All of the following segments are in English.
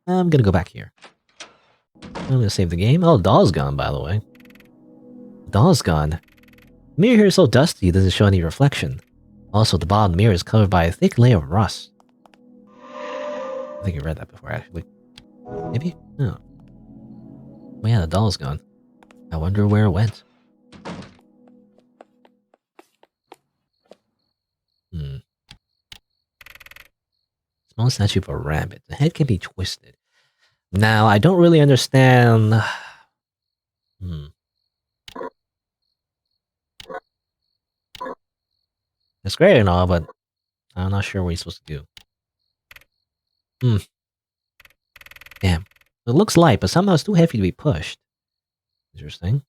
I'm gonna go back here. I'm gonna save the game. Oh, the doll's gone, by the way. The doll's gone. The mirror here is so dusty it doesn't show any reflection. Also, the bottom of the mirror is covered by a thick layer of rust. I think I read that before, actually. Maybe? No. Oh yeah, the doll's gone. I wonder where it went. Small statue of a rabbit. The head can be twisted. Now, I don't really understand... It's great and all, but I'm not sure what you're supposed to do. Damn. It looks light, but somehow it's too heavy to be pushed. Interesting.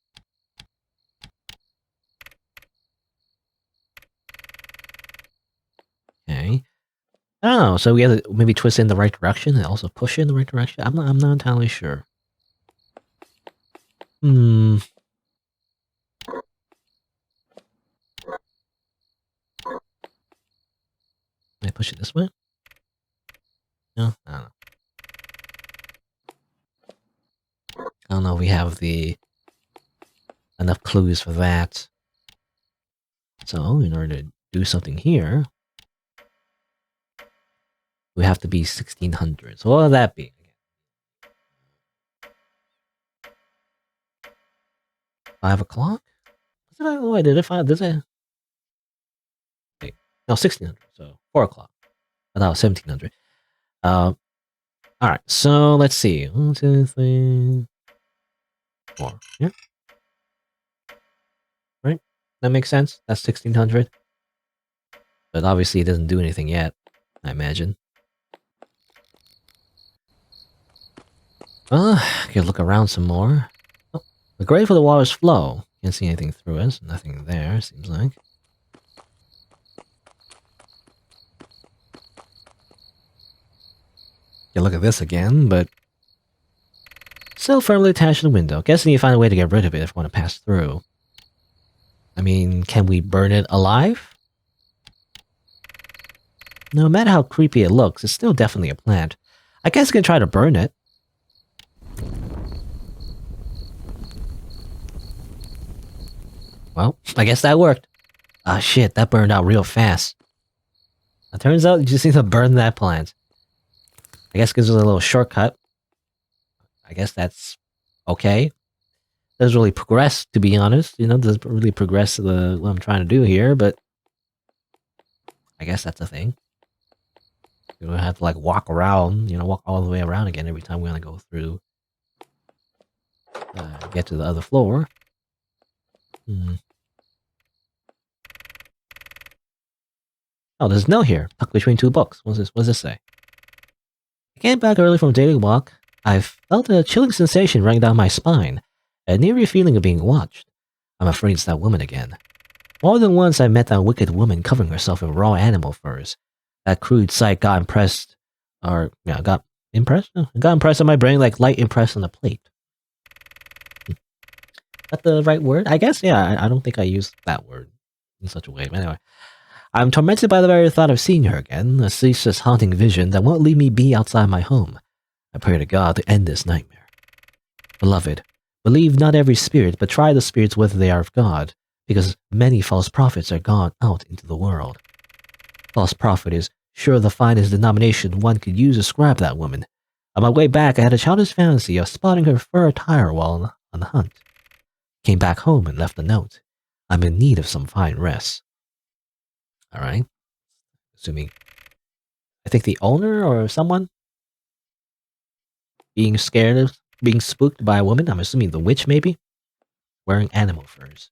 Okay. I don't know, so we have to maybe twist it in the right direction and also push it in the right direction? I'm not entirely sure. Can I push it this way? No? I don't know. I don't know if we have enough clues for that. So, in order to do something here, we have to be 1600. So what would that be? 5 o'clock? Oh, I did it. Did I? Wait, no, 1600. So 4 o'clock. I thought it was 1700. Alright, so let's see. 1, 2, 3, 4. Yeah. Right? That makes sense. That's 1600. But obviously it doesn't do anything yet, I imagine. Could look around some more. Oh, the grade for the water's flow. Can't see anything through it. Nothing there, seems like. You look at this again, but still firmly attached to the window. Guessing you find a way to get rid of it if you want to pass through. I mean, can we burn it alive? No matter how creepy it looks, it's still definitely a plant. I guess I can try to burn it. Well, I guess that worked. Ah, shit, that burned out real fast. It turns out you just need to burn that plant. I guess it gives us a little shortcut. I guess that's okay. Doesn't really progress, to be honest. You know, doesn't really progress what I'm trying to do here, but I guess that's a thing. You don't have to like walk around, walk all the way around again every time we want to go through. Get to the other floor. Oh, there's a note here, tucked between 2 books. What does this say? I came back early from a daily walk. I felt a chilling sensation running down my spine, a eerie feeling of being watched. I'm afraid it's that woman again. More than once I met that wicked woman covering herself in raw animal furs. That crude sight got impressed on my brain like light impressed on a plate. Is that the right word? I guess, yeah, I don't think I used that word in such a way. But anyway, I'm tormented by the very thought of seeing her again, a ceaseless haunting vision that won't leave me be outside my home. I pray to God to end this nightmare. Beloved, believe not every spirit, but try the spirits whether they are of God, because many false prophets are gone out into the world. False prophet is sure the finest denomination one could use to describe that woman. On my way back, I had a childish fancy of spotting her fur attire while on the hunt. Came back home and left a note. I'm in need of some fine rest. Alright. Assuming... I think the owner or someone? Being scared of... being spooked by a woman? I'm assuming the witch, maybe? Wearing animal furs.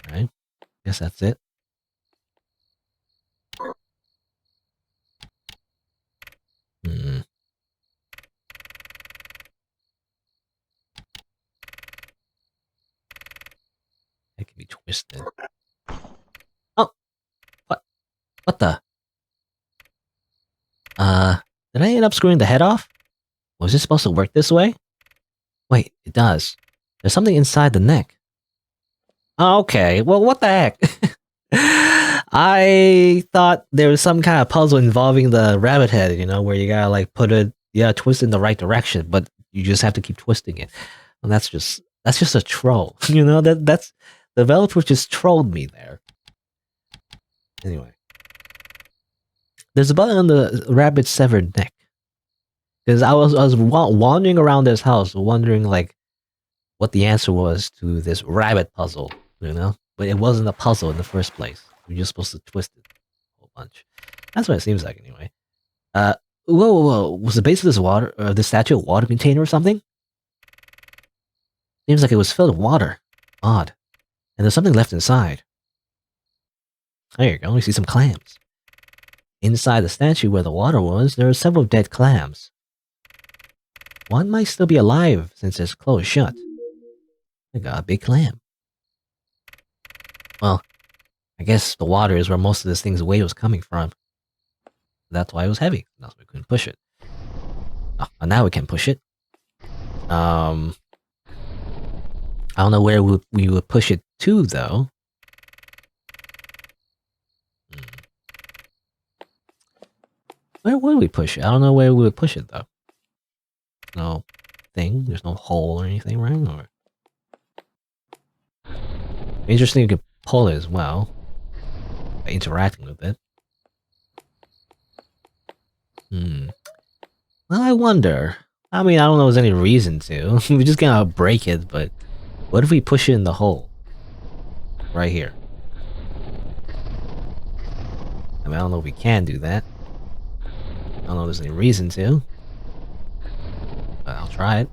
Alright. Guess that's it. It can be twisted. Oh! What the? Did I end up screwing the head off? Was this supposed to work this way? Wait, it does. There's something inside the neck. Okay, well, what the heck? I thought there was some kind of puzzle involving the rabbit head, where you gotta, like, put it twist in the right direction, but you just have to keep twisting it. And that's just a troll. You know, that's the developer just trolled me there. Anyway, there's a button on the rabbit's severed neck. Because I was wandering around this house, wondering like what the answer was to this rabbit puzzle, you know? But it wasn't a puzzle in the first place. You're just supposed to twist it a whole bunch. That's what it seems like, anyway. Whoa! Was the base of this statue a water container or something? Seems like it was filled with water. Odd. And there's something left inside. There you go. You see some clams. Inside the statue where the water was, there are several dead clams. One might still be alive since it's closed shut. I got a big clam. Well, I guess the water is where most of this thing's weight was coming from. That's why it was heavy. That's why we couldn't push it. Oh, and now we can push it. I don't know where we would push it to, though. Where would we push it? I don't know where we would push it, though. No thing. There's no hole or anything, right? Or... Interesting, you could pull it as well. By interacting with it. Well, I wonder. I mean, I don't know if there's any reason to. We're just gonna break it, but... What if we push it in the hole? Right here. I mean, I don't know if we can do that. I don't know if there's any reason to. But I'll try it.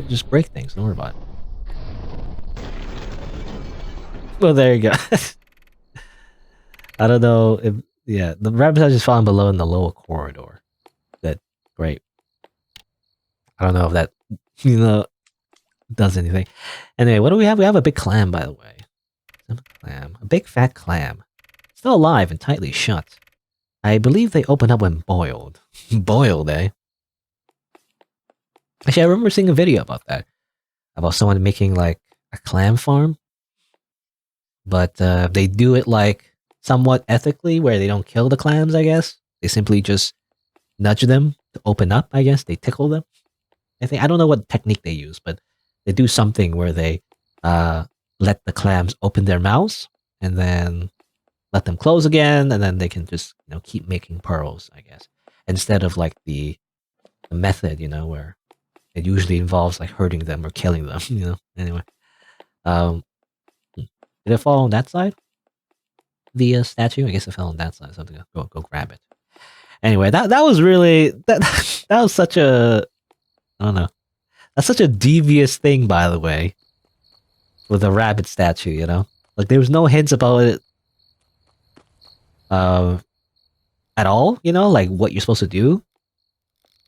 Just break things, don't worry about it. Well, there you go. I don't know if... Yeah, the rabbits are just falling below in the lower corridor. Good. Great. I don't know if that, you know, does anything. Anyway, what do we have? We have a big clam, by the way. A big fat clam. Still alive and tightly shut. I believe they open up when boiled. Boiled, eh? Actually, I remember seeing a video about that. About someone making, like, a clam farm. But they do it, like, somewhat ethically, where they don't kill the clams, I guess. They simply just nudge them to open up, I guess. They tickle them. I don't know what technique they use, but they do something where they let the clams open their mouths and then let them close again, and then they can just, you know, keep making pearls, I guess. Instead of like the method, you know, where it usually involves like hurting them or killing them, you know. Anyway, did it fall on that side? The statue? I guess it fell on that side. Something. Go grab it. Anyway, that was really that was such a, I don't know. That's such a devious thing, by the way. With a rabbit statue, you know? Like, there was no hints about it at all, you know? Like, what you're supposed to do.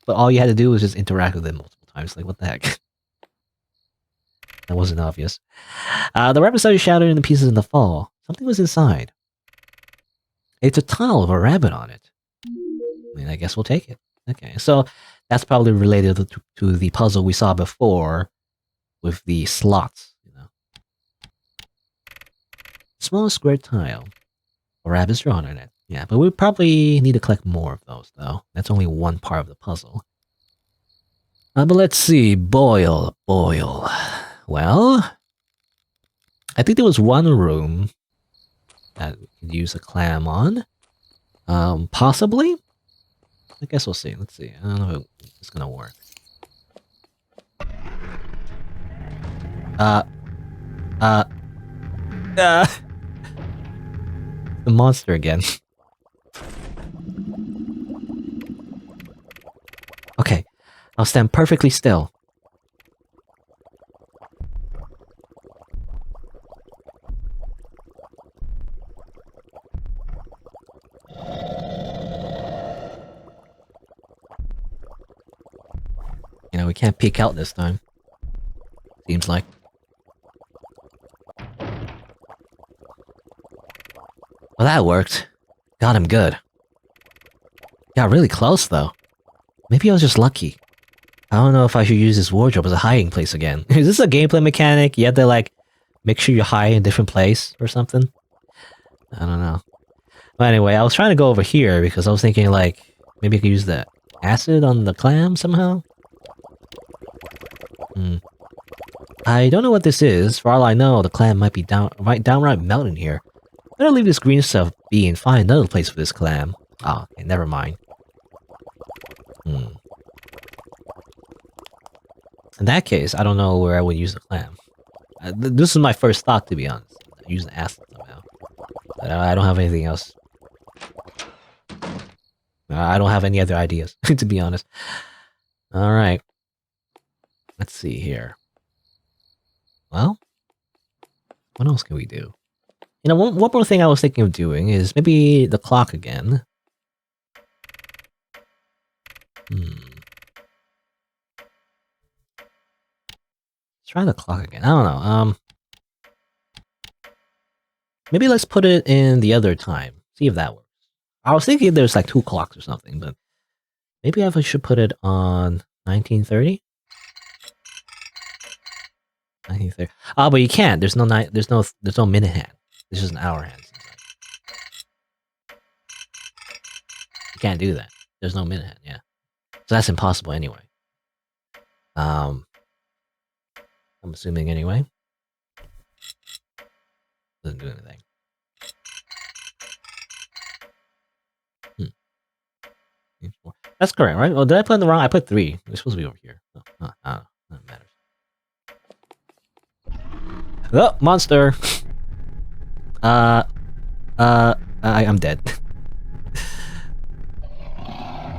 But all you had to do was just interact with it multiple times. Like, what the heck? That wasn't obvious. The rabbit statue shattered into pieces in the fall. Something was inside. It's a tile with a rabbit on it. I mean, I guess we'll take it. Okay, so that's probably related to the puzzle we saw before with the slots, you know. Small square tile. A rabbit's drawn on it. Yeah, but we probably need to collect more of those, though. That's only one part of the puzzle. But let's see. Boil. Well, I think there was one room that we could use a clam on. Possibly? I guess we'll see. Let's see. I don't know if it's gonna work. The monster again. Okay, I'll stand perfectly still. You know, we can't peek out this time. Seems like. Well, that worked. Got him good. Got really close, though. Maybe I was just lucky. I don't know if I should use this wardrobe as a hiding place again. Is this a gameplay mechanic? You have to, like, make sure you hide in a different place or something? I don't know. But anyway, I was trying to go over here because I was thinking, like, maybe I could use that acid on the clam somehow? I don't know what this is. For all I know, the clam might be downright melting here. Better leave this green stuff be and find another place for this clam. Oh, okay, never mind. In that case, I don't know where I would use the clam. This is my first thought, to be honest. Use the acid somehow. But I don't have anything else. I don't have any other ideas, to be honest. Alright. Let's see here. Well, what else can we do? You know, one more thing I was thinking of doing is maybe the clock again. Let's try the clock again. I don't know. Maybe let's put it in the other time. See if that works. I was thinking there's like 2 clocks or something, but maybe I should put it on 1930. 1930. Oh, but you can't. There's no minute hand. This is an hour hand. You can't do that. There's no minute hand. Yeah. So that's impossible anyway. I'm assuming anyway. Doesn't do anything. That's correct, right? Oh, did I put in the wrong? I put 3. It's supposed to be over here. Oh, that matters. Oh, monster! I'm dead.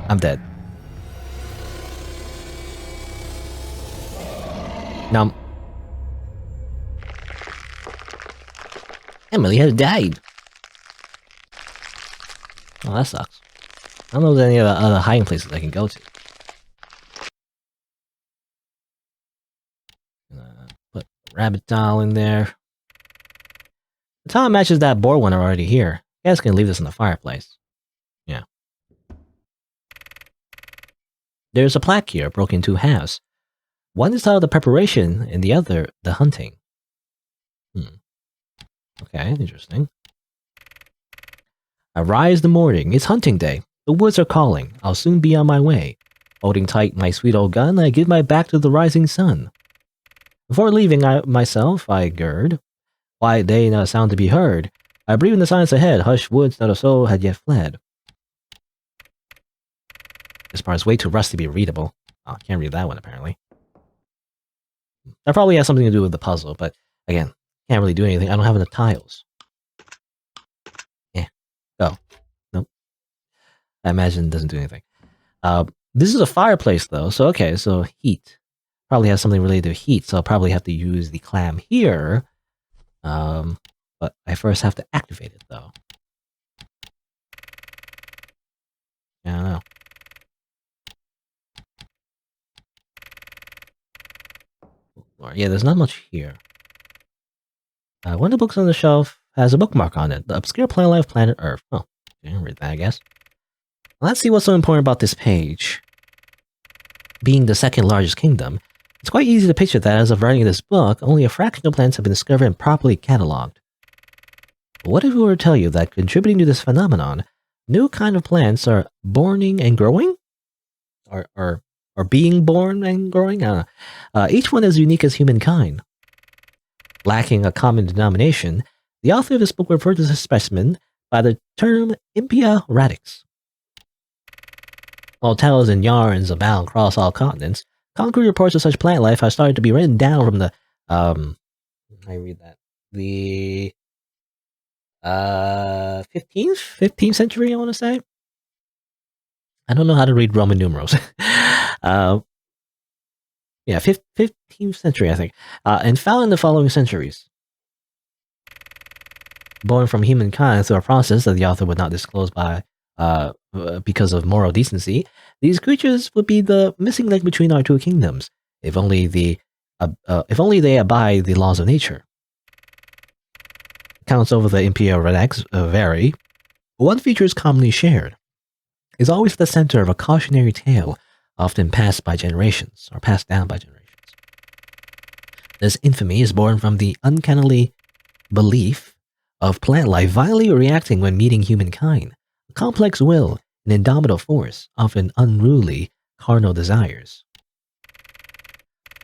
I'm dead. Now, Emily has died. Oh, that sucks. I don't know if there's any other hiding places I can go to. Put rabbit doll in there. The tile matches that board one already here. You guys can leave this in the fireplace. Yeah. There's a plaque here, broken in 2 halves. One is titled the preparation, and the other the hunting. Okay, interesting. Arise the morning, it's hunting day. The woods are calling, I'll soon be on my way. Holding tight my sweet old gun, I give my back to the rising sun. Before leaving myself, I gird. Quiet day, not a sound to be heard. I breathe in the silence ahead, hushed woods, not a soul had yet fled. This part is way too rusty to be readable. Oh, can't read that one apparently. That probably has something to do with the puzzle, but again, can't really do anything. I don't have enough tiles. Yeah. Go. Nope. I imagine it doesn't do anything. This is a fireplace though, so okay, so heat. Probably has something related to heat, so I'll probably have to use the clam here. But I first have to activate it though. I don't know. Yeah, there's not much here. One of the books on the shelf has a bookmark on it. The Obscure Plant Life Planet Earth. Oh, okay, read that, I guess. Let's see what's so important about this page. Being the 2nd largest kingdom, it's quite easy to picture that as of writing this book, only a fraction of plants have been discovered and properly cataloged. But what if we were to tell you that contributing to this phenomenon, new kind of plants are borning and growing? Or being born and growing? Each one as unique as humankind. Lacking a common denomination, the author of this book referred to this specimen by the term Impia radix. While tales and yarns abound across all continents, concrete reports of such plant life have started to be written down from the I read that the 15th century, I want to say. I don't know how to read Roman numerals. Yeah, 15th century, I think, and found in the following centuries. Born from humankind through a process that the author would not disclose because of moral decency, these creatures would be the missing link between our 2 kingdoms, if only they abide the laws of nature. Accounts over the Imperial Redex vary. One feature is commonly shared. It's always at the center of a cautionary tale, often passed down by generations. This infamy is born from the uncannily belief of plant life violently reacting when meeting humankind, a complex will, an indomitable force, often unruly carnal desires.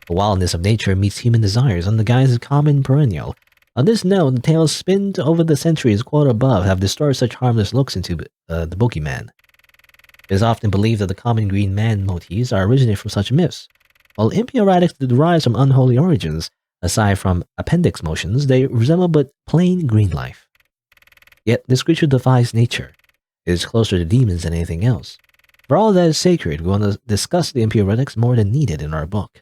The wildness of nature meets human desires on the guise of common perennial. On this note, the tales spinned over the centuries quoted above have distorted such harmless looks into the boogeyman. It is often believed that the common green man motifs are originated from such myths. While impioratics derive from unholy origins, aside from appendix motions, they resemble but plain green life. Yet this creature defies nature. It is closer to demons than anything else. For all that is sacred, we want to discuss the impioratics more than needed in our book.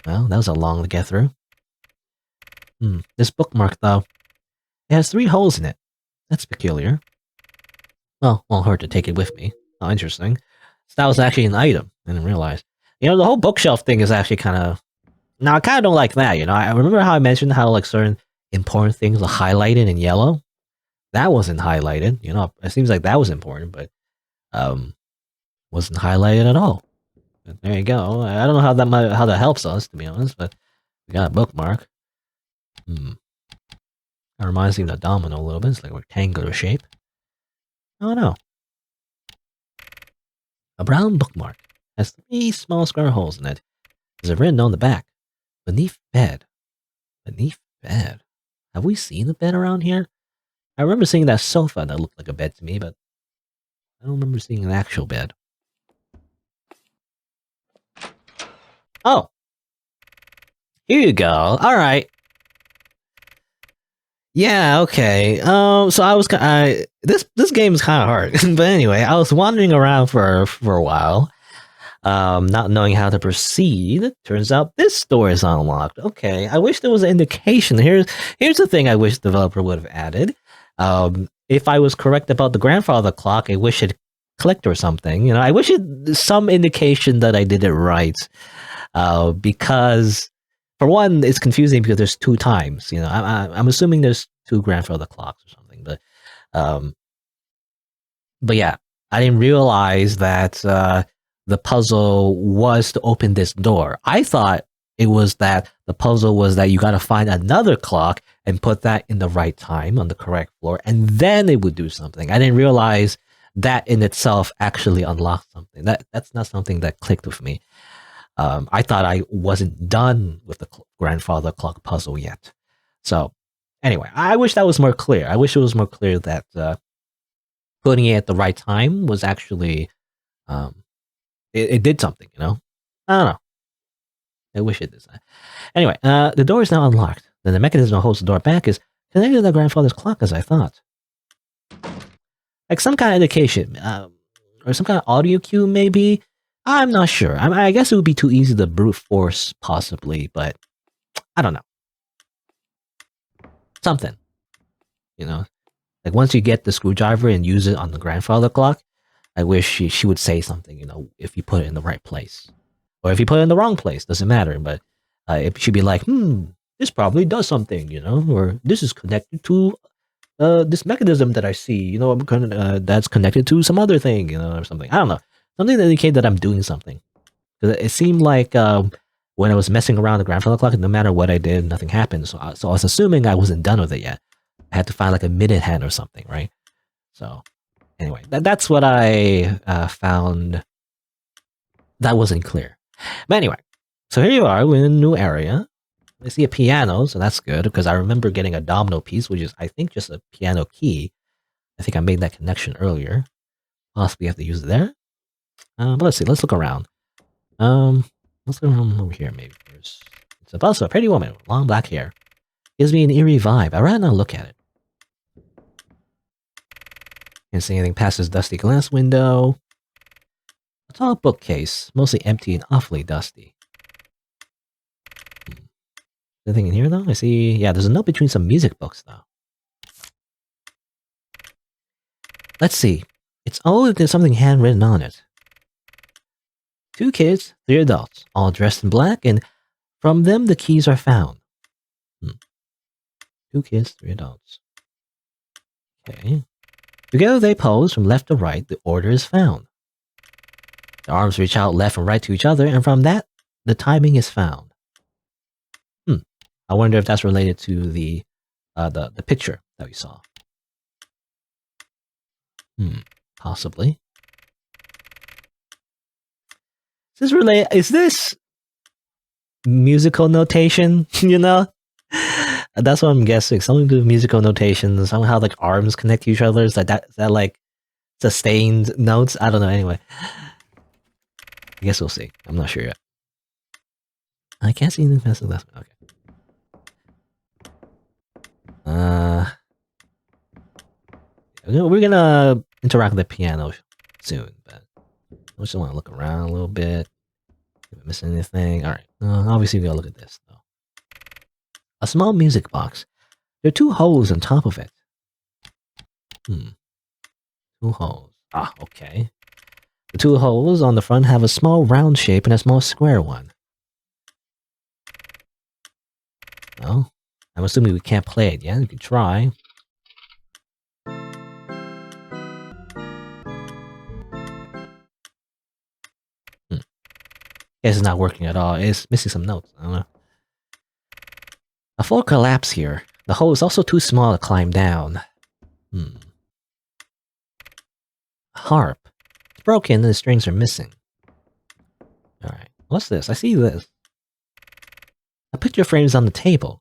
Well, that was a long to get through. This bookmark, though, it has 3 holes in it. That's peculiar. Well, won't hurt to take it with me. Oh, interesting. So that was actually an item. I didn't realize. You know, the whole bookshelf thing is actually kind of... Now, I kind of don't like that, you know. I remember how I mentioned how, like, certain important things are highlighted in yellow? That wasn't highlighted, you know. It seems like that was important, but wasn't highlighted at all. But there you go. I don't know how that helps us, to be honest, but we got a bookmark. That reminds me of the domino a little bit. It's like a rectangular shape. I don't know. A brown bookmark has 3 small square holes in it. There's written on the back. Beneath bed. Beneath bed. Have we seen a bed around here? I remember seeing that sofa that looked like a bed to me, but I don't remember seeing an actual bed. Oh! Here you go. Alright. Yeah, okay. So I was this game is kind of hard. But anyway, I was wandering around for a while, not knowing how to proceed. Turns out this door is unlocked. Okay, I wish there was an indication. Here's the thing I wish the developer would have added. If I was correct about the grandfather clock, I wish it clicked or something. You know, I wish it some indication that I did it right. Because for one, it's confusing because there's 2 times. You know, I'm assuming there's 2 grandfather clocks or something. But yeah, I didn't realize that the puzzle was to open this door. I thought it was that the puzzle was that you got to find another clock and put that in the right time on the correct floor, and then it would do something. I didn't realize that in itself actually unlocked something. That's not something that clicked with me. I thought I wasn't done with the grandfather clock puzzle yet. So anyway, I wish that was more clear. I wish it was more clear that putting it at the right time was actually it did something, you know? I don't know. I wish it did that. Anyway, the door is now unlocked. Then the mechanism that holds the door back is connected to the grandfather's clock, as I thought. Like some kind of indication, or some kind of audio cue, maybe? I'm not sure. I guess it would be too easy to brute force, possibly, but I don't know. Something. You know? Like once you get the screwdriver and use it on the grandfather clock, I wish she would say something, you know, if you put it in the right place. Or if you put it in the wrong place, doesn't matter, but it should be like, this probably does something, you know, or this is connected to this mechanism that I see, you know, that's connected to some other thing, you know, or something. I don't know. Something to indicate that I'm doing something. Because it seemed like when I was messing around the grandfather clock, no matter what I did, nothing happened. So I was assuming I wasn't done with it yet. I had to find like a minute hand or something, right? So anyway, that's what I found that wasn't clear. But anyway, so here you are, we're in a new area. I see a piano, so that's good, because I remember getting a domino piece, which is, I think, just a piano key. I think I made that connection earlier. Possibly have to use it there. But let's see, let's look around. Let's go around over here, maybe. It's also a pretty woman with long black hair. Gives me an eerie vibe. I'd rather not look at it. Can't see anything past this dusty glass window. A tall bookcase, mostly empty and awfully dusty. Anything in here, though? I see... Yeah, there's a note between some music books, though. Let's see. It's all if there's something handwritten on it. 2 kids, 3 adults, all dressed in black, and from them the keys are found. 2 kids, 3 adults. Okay. Together they pose from left to right. The order is found. Their arms reach out left and right to each other, and from that, the timing is found. I wonder if that's related to the picture that we saw. Possibly. Is this musical notation? You know? That's what I'm guessing. Something to do with musical notation. Somehow like arms connect to each other. Is that like sustained notes? I don't know. Anyway. I guess we'll see. I'm not sure yet. I can't see anything past the last one. Okay. We're gonna interact with the piano soon, but I just want to look around a little bit. If I miss anything. Alright. Obviously we gotta look at this though. A small music box. There are 2 holes on top of it. 2 holes. Ah, okay. The 2 holes on the front have a small round shape and a small square one. Well, I'm assuming we can't play it yet. We can try. Guess it's not working at all. It's missing some notes. I don't know. A full collapse here. The hole is also too small to climb down. Harp. It's broken and the strings are missing. Alright. What's this? I see this. A picture frame is on the table.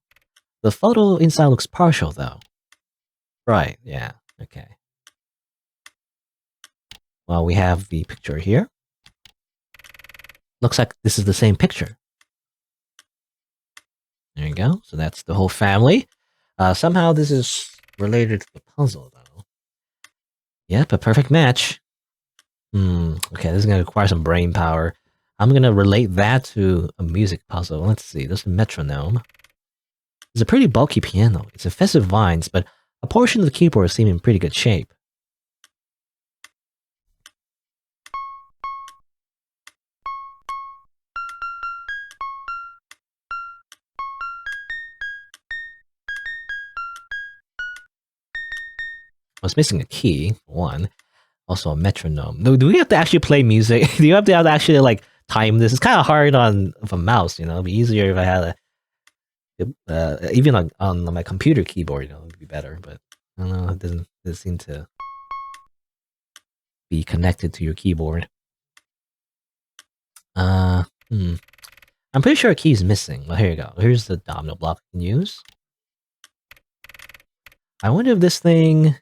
The photo inside looks partial, though. Right, yeah. Okay. Well, we have the picture here. Looks like this is the same picture. There you go. So that's the whole family. Somehow this is related to the puzzle, though. Yep, a perfect match. Okay, this is going to require some brain power. I'm going to relate that to a music puzzle. Let's see, there's a metronome. It's a pretty bulky piano. It's infested with vines, but a portion of the keyboard seems in pretty good shape. I was missing a key, for one. Also a metronome. Do we have to actually play music? Do you have to actually like time this? It's kind of hard on a mouse, you know. It'd be easier if I had even on my computer keyboard, you know, it'd be better. But I don't know. It doesn't seem to be connected to your keyboard. I'm pretty sure a key is missing. Well, here you go. Here's the domino block I can use. I wonder if this thing...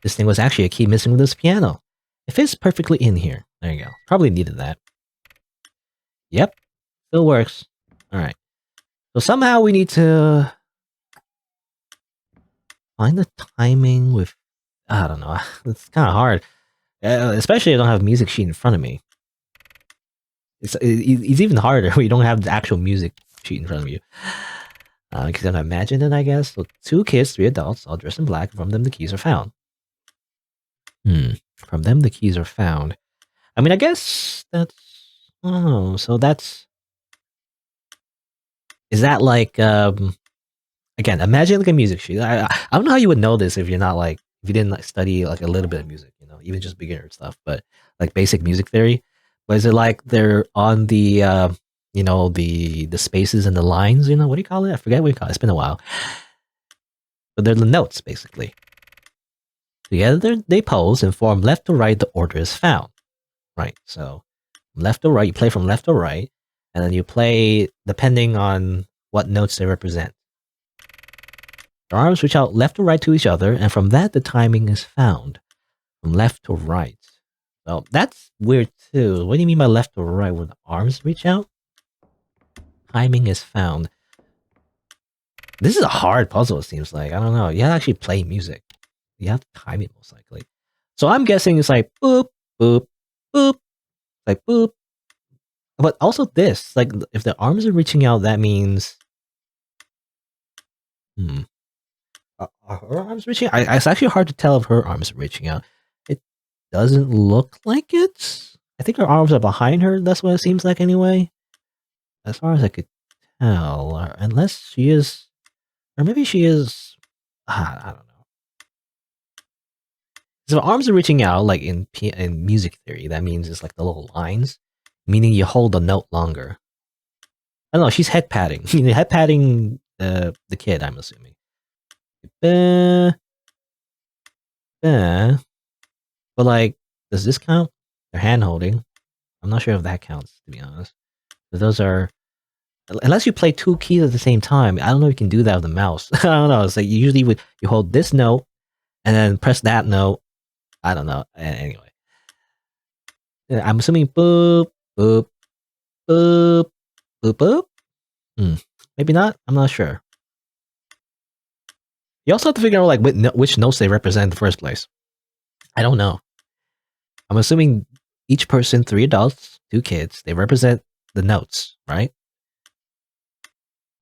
This thing was actually a key missing with this piano. It fits perfectly in here. There you go. Probably needed that. Yep. Still works. Alright. So somehow we need to... find the timing with... I don't know. It's kind of hard. Especially if I don't have a music sheet in front of me. It's even harder when you don't have the actual music sheet in front of you. You can imagine it, I guess. So 2 kids, 3 adults, all dressed in black. From them, the keys are found. From them, the keys are found. I mean, I guess that's... Oh, so that's... Is that like... Again, imagine like a music sheet. I don't know how you would know this if you're not like... If you didn't like study like a little bit of music, you know, even just beginner stuff, but like basic music theory. But is it like they're on the... you know, the spaces and the lines, you know, what do you call it? I forget what you call it. It's been a while. But they're the notes, basically. Together, they pose and form left to right, the order is found. Right, so left to right, you play from left to right, and then you play depending on what notes they represent. Their arms reach out left to right to each other, and from that, the timing is found. From left to right. Well, that's weird too. What do you mean by left to right? When the arms reach out? Timing is found. This is a hard puzzle, it seems like. I don't know. You have to actually play music. You have to time it, most likely. So I'm guessing it's like boop, boop, boop. Like boop. But also this, like if the arms are reaching out, that means... Are her arms reaching out? It's actually hard to tell if her arms are reaching out. It doesn't look like it. I think her arms are behind her. That's what it seems like anyway. As far as I could tell. Unless she is... Or maybe she is... I don't know. So if arms are reaching out, like in music theory, that means it's like the little lines. Meaning you hold the note longer. I don't know, she's head patting. Head patting the kid, I'm assuming. Yeah. But like, does this count? They're hand holding. I'm not sure if that counts, to be honest. But those are, unless you play two keys at the same time. I don't know if you can do that with the mouse. I don't know. It's like you usually you hold this note and then press that note. I don't know. Anyway, I'm assuming boop boop boop boop boop. Maybe not. I'm not sure. You also have to figure out like which notes they represent in the first place. I don't know. I'm assuming each person, 3 adults, 2 kids, they represent the notes, right?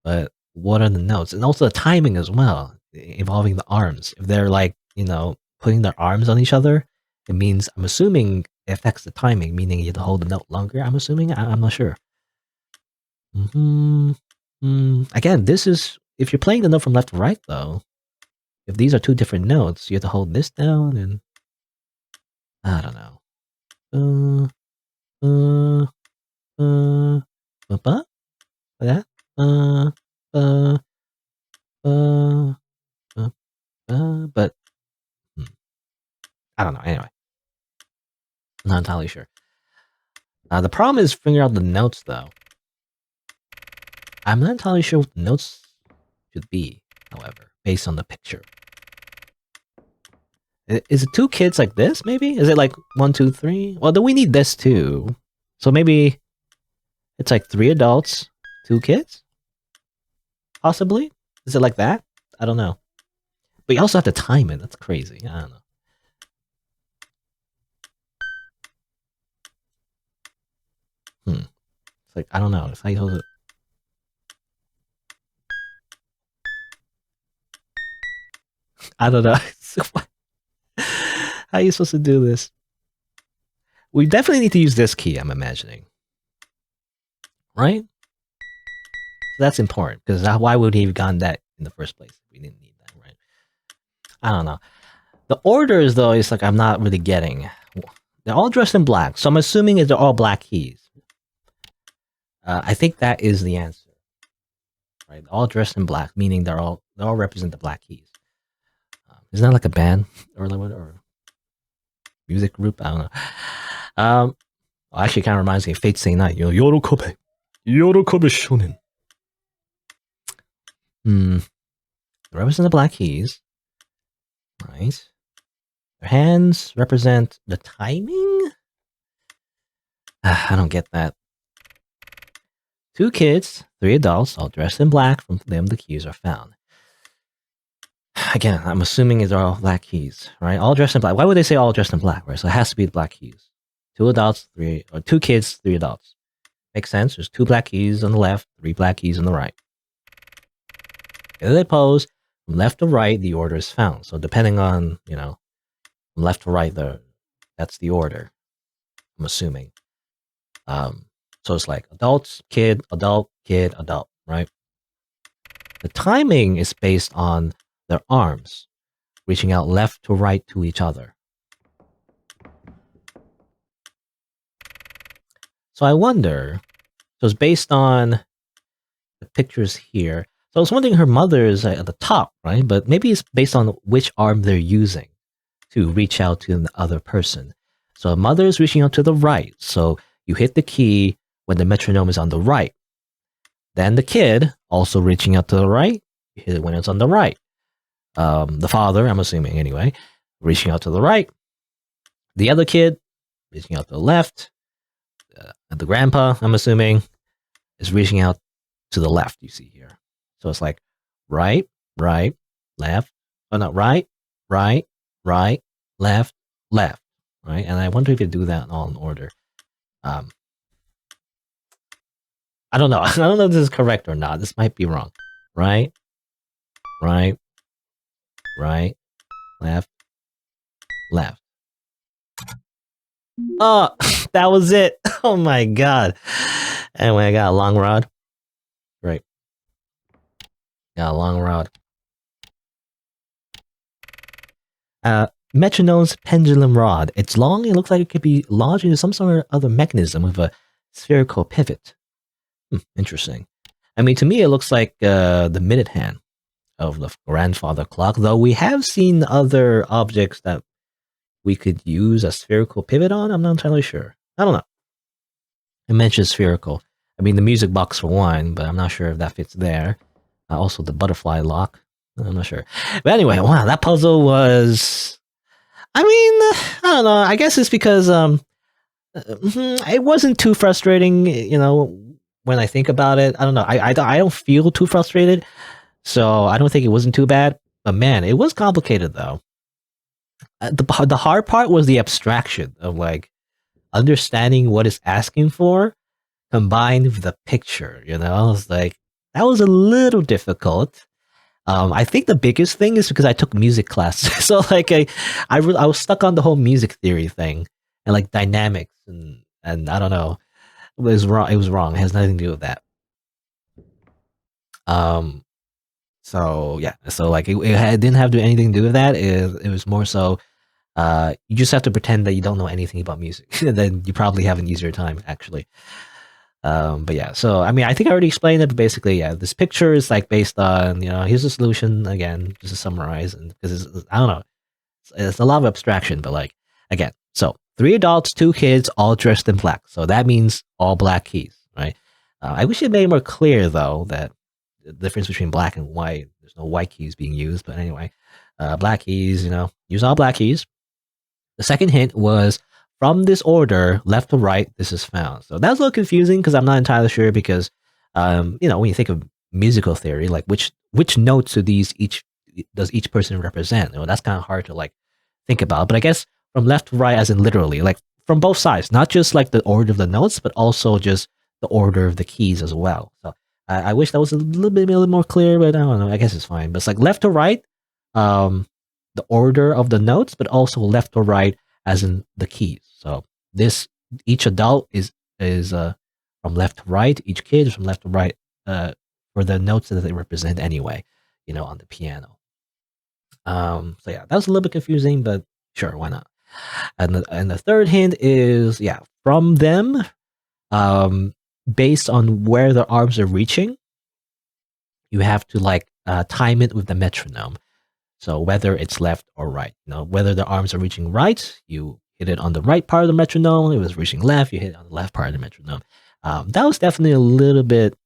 But what are the notes? And also the timing as well, involving the arms. If they're like, putting their arms on each other, it means, I'm assuming it affects the timing, meaning you have to hold the note longer, I'm assuming. I'm not sure. Again, this is, if you're playing the note from left to right, though, if these are 2 different notes, you have to hold this down and, I don't know. That? But I don't know. Anyway, I'm not entirely sure. The problem is figuring out the notes, though. I'm not entirely sure what the notes should be, however, based on the picture. Is it 2 kids like this, maybe? Is it like 1, 2, 3? Well, then we need this too. So maybe it's like 3 adults, 2 kids? Possibly? Is it like that? I don't know. But you also have to time it. That's crazy. I don't know. It's like, I don't know. It's how you hold it. I don't know. How are you supposed to do this? We definitely need to use this key, I'm imagining. Right? So that's important, because why would he have gotten that in the first place? We didn't need that, right? I don't know. The orders, though, is like I'm not really getting. They're all dressed in black, so I'm assuming they're all black keys. I think that is the answer. Right? All dressed in black, meaning they all represent the black keys. Isn't that like a band or music group? I don't know. Actually, kind of reminds me of Fate Stay Night. Yorokobe shonen. They represent the black keys. Right. Their hands represent the timing? I don't get that. 2 kids, 3 adults, all dressed in black. From them, the keys are found. Again, I'm assuming they're all black keys, right? All dressed in black. Why would they say all dressed in black, right? So it has to be the black keys. 2 adults, 2 kids, 3 adults. Makes sense. There's 2 black keys on the left, 3 black keys on the right. If they pose from left to right, the order is found. So depending on, from left to right, that's the order. I'm assuming. So it's like adults, kid, adult, right? The timing is based on their arms reaching out left to right to each other. So I wonder, so it's based on the pictures here. So I was wondering her mother is at the top, right? But maybe it's based on which arm they're using to reach out to the other person. So a mother is reaching out to the right. So you hit the key when the metronome is on the right. Then the kid, also reaching out to the right, you hit it when it's on the right. The father, I'm assuming anyway, reaching out to the right. The other kid, reaching out to the left. The grandpa, I'm assuming, is reaching out to the left, you see here. So it's like right, left. Oh, no, right, left, right? And I wonder if you do that all in order. I don't know. I don't know if this is correct or not. This might be wrong. Right, left. Oh, that was it. Oh my god. Anyway, I got a long rod. Right. Got a long rod. Metronome's pendulum rod. It's long. It looks like it could be lodged into some sort of other mechanism with a spherical pivot. Interesting. I mean, to me, it looks like the minute hand of the grandfather clock, though we have seen other objects that we could use a spherical pivot on. I'm not entirely sure. I don't know. It mentions spherical. I mean, the music box for one, but I'm not sure if that fits there. Also, the butterfly lock. I'm not sure. But anyway, wow, that puzzle was. I mean, I don't know. I guess it's because it wasn't too frustrating. When I think about it, I don't know. I don't feel too frustrated, so I don't think it wasn't too bad. But man, it was complicated though. The hard part was the abstraction of like understanding what it's asking for combined with the picture. It's like that was a little difficult. I think the biggest thing is because I took music classes, so like I was stuck on the whole music theory thing and like dynamics and I don't know. It was wrong. It was wrong. It has nothing to do with that. So yeah. So like it didn't have to do anything to do with that. It was more so. You just have to pretend that you don't know anything about music, and then you probably have an easier time actually. But yeah, so I mean, I think I already explained it, but basically, yeah, this picture is like based on, here's the solution again, just to summarize, and because I don't know, it's a lot of abstraction, but like, again, so 3 adults, 2 kids, all dressed in black. So that means all black keys, right? I wish it made more clear though that the difference between black and white, there's no white keys being used, but anyway, black keys, use all black keys. The second hint was from this order, left to right, this is found. So that's a little confusing because I'm not entirely sure because, when you think of musical theory, like which notes do does each person represent? That's kind of hard to like think about. But I guess from left to right, as in literally, like from both sides, not just like the order of the notes, but also just the order of the keys as well. So I wish that was a little more clear, but I don't know. I guess it's fine. But it's like left to right, the order of the notes, but also left to right as in the keys. So each adult is from left to right. Each kid is from left to right for the notes that they represent anyway. On the piano. So yeah, that was a little bit confusing, but sure, why not? And the third hint is from them, based on where their arms are reaching, you have to like time it with the metronome. So whether it's left or right, whether the arms are reaching right, you hit it on the right part of the metronome. If it was reaching left, you hit it on the left part of the metronome. That was definitely a little bit,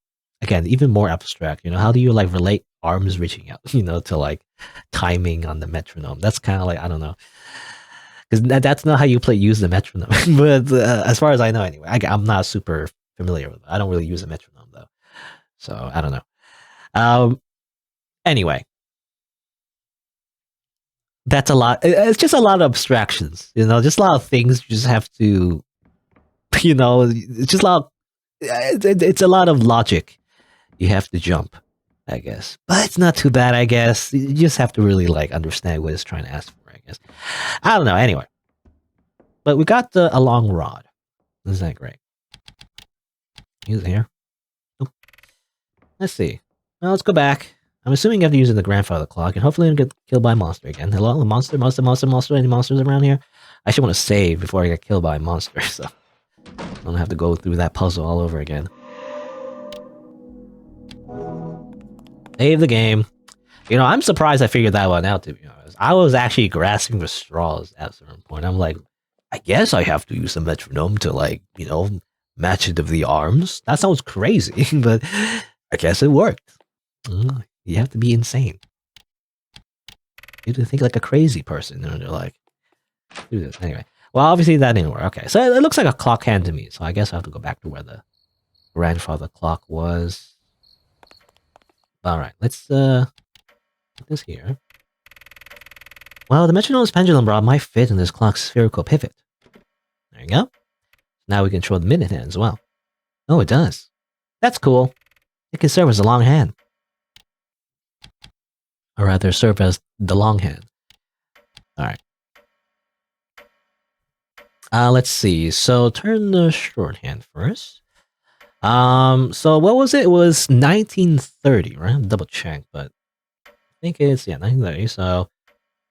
again, even more abstract. How do you like relate arms reaching out, to like timing on the metronome? That's kind of like, I don't know. Because that's not how you use the metronome. But as far as I know, anyway, I'm not super familiar with it. I don't really use a metronome though. So I don't know. Anyway. That's a lot. It's just a lot of abstractions, just a lot of things you just have to, it's just a lot. It's a lot of logic you have to jump, I guess. But it's not too bad, I guess. You just have to really like understand what it's trying to ask for, I guess. I don't know. Anyway, but we got a long rod. Isn't that great? Use it here. Oh. Let's see. Well, let's go back. I'm assuming you have to use the grandfather clock, and hopefully I don't get killed by a monster again. Hello, monster. Any monsters around here? I should want to save before I get killed by a monster, so I don't have to go through that puzzle all over again. Save the game. I'm surprised I figured that one out, to be honest. I was actually grasping for straws at a certain point. I'm like, I guess I have to use the metronome to like, match it with the arms. That sounds crazy, but I guess it worked. You have to be insane. You have to think like a crazy person. They're like, do this. Anyway. Well, obviously that didn't work. Okay, so it looks like a clock hand to me. So I guess I have to go back to where the grandfather clock was. All right, let's put this here. Well, the metronome's pendulum rod might fit in this clock's spherical pivot. There you go. Now we can control the minute hand as well. Oh, it does. That's cool. It can serve as a long hand. Or rather, serve as the long hand. Alright. Let's see. So, turn the shorthand first. So what was it? It was 1930, right? Double check, but I think it's, 1930. So,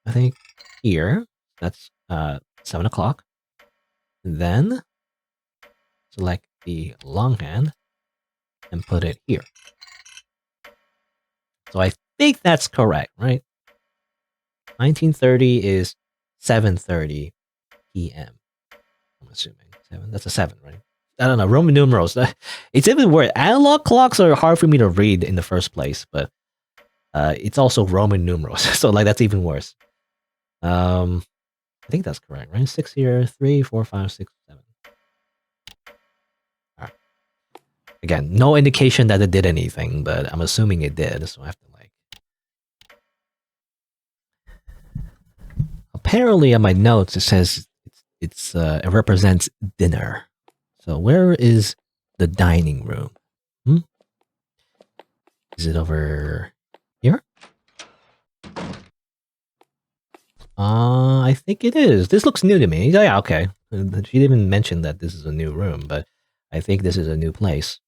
I think here, that's 7 o'clock. Then, select the long hand and put it here. So I think that's correct, right? 1930 is 7:30. p.m. I'm assuming 7. That's a 7, right? I don't know. Roman numerals. It's even weird. Analog clocks are hard for me to read in the first place, but it's also Roman numerals, so like that's even worse. I think that's correct, right? 6 here, 3, 4, 5, 6, 7. All right. Again, no indication that it did anything, but I'm assuming it did, so I have to like. Apparently, on my notes, it says it represents dinner. So where is the dining room? Is it over here? I think it is. This looks new to me. Yeah, okay. She didn't mention that this is a new room, but I think this is a new place,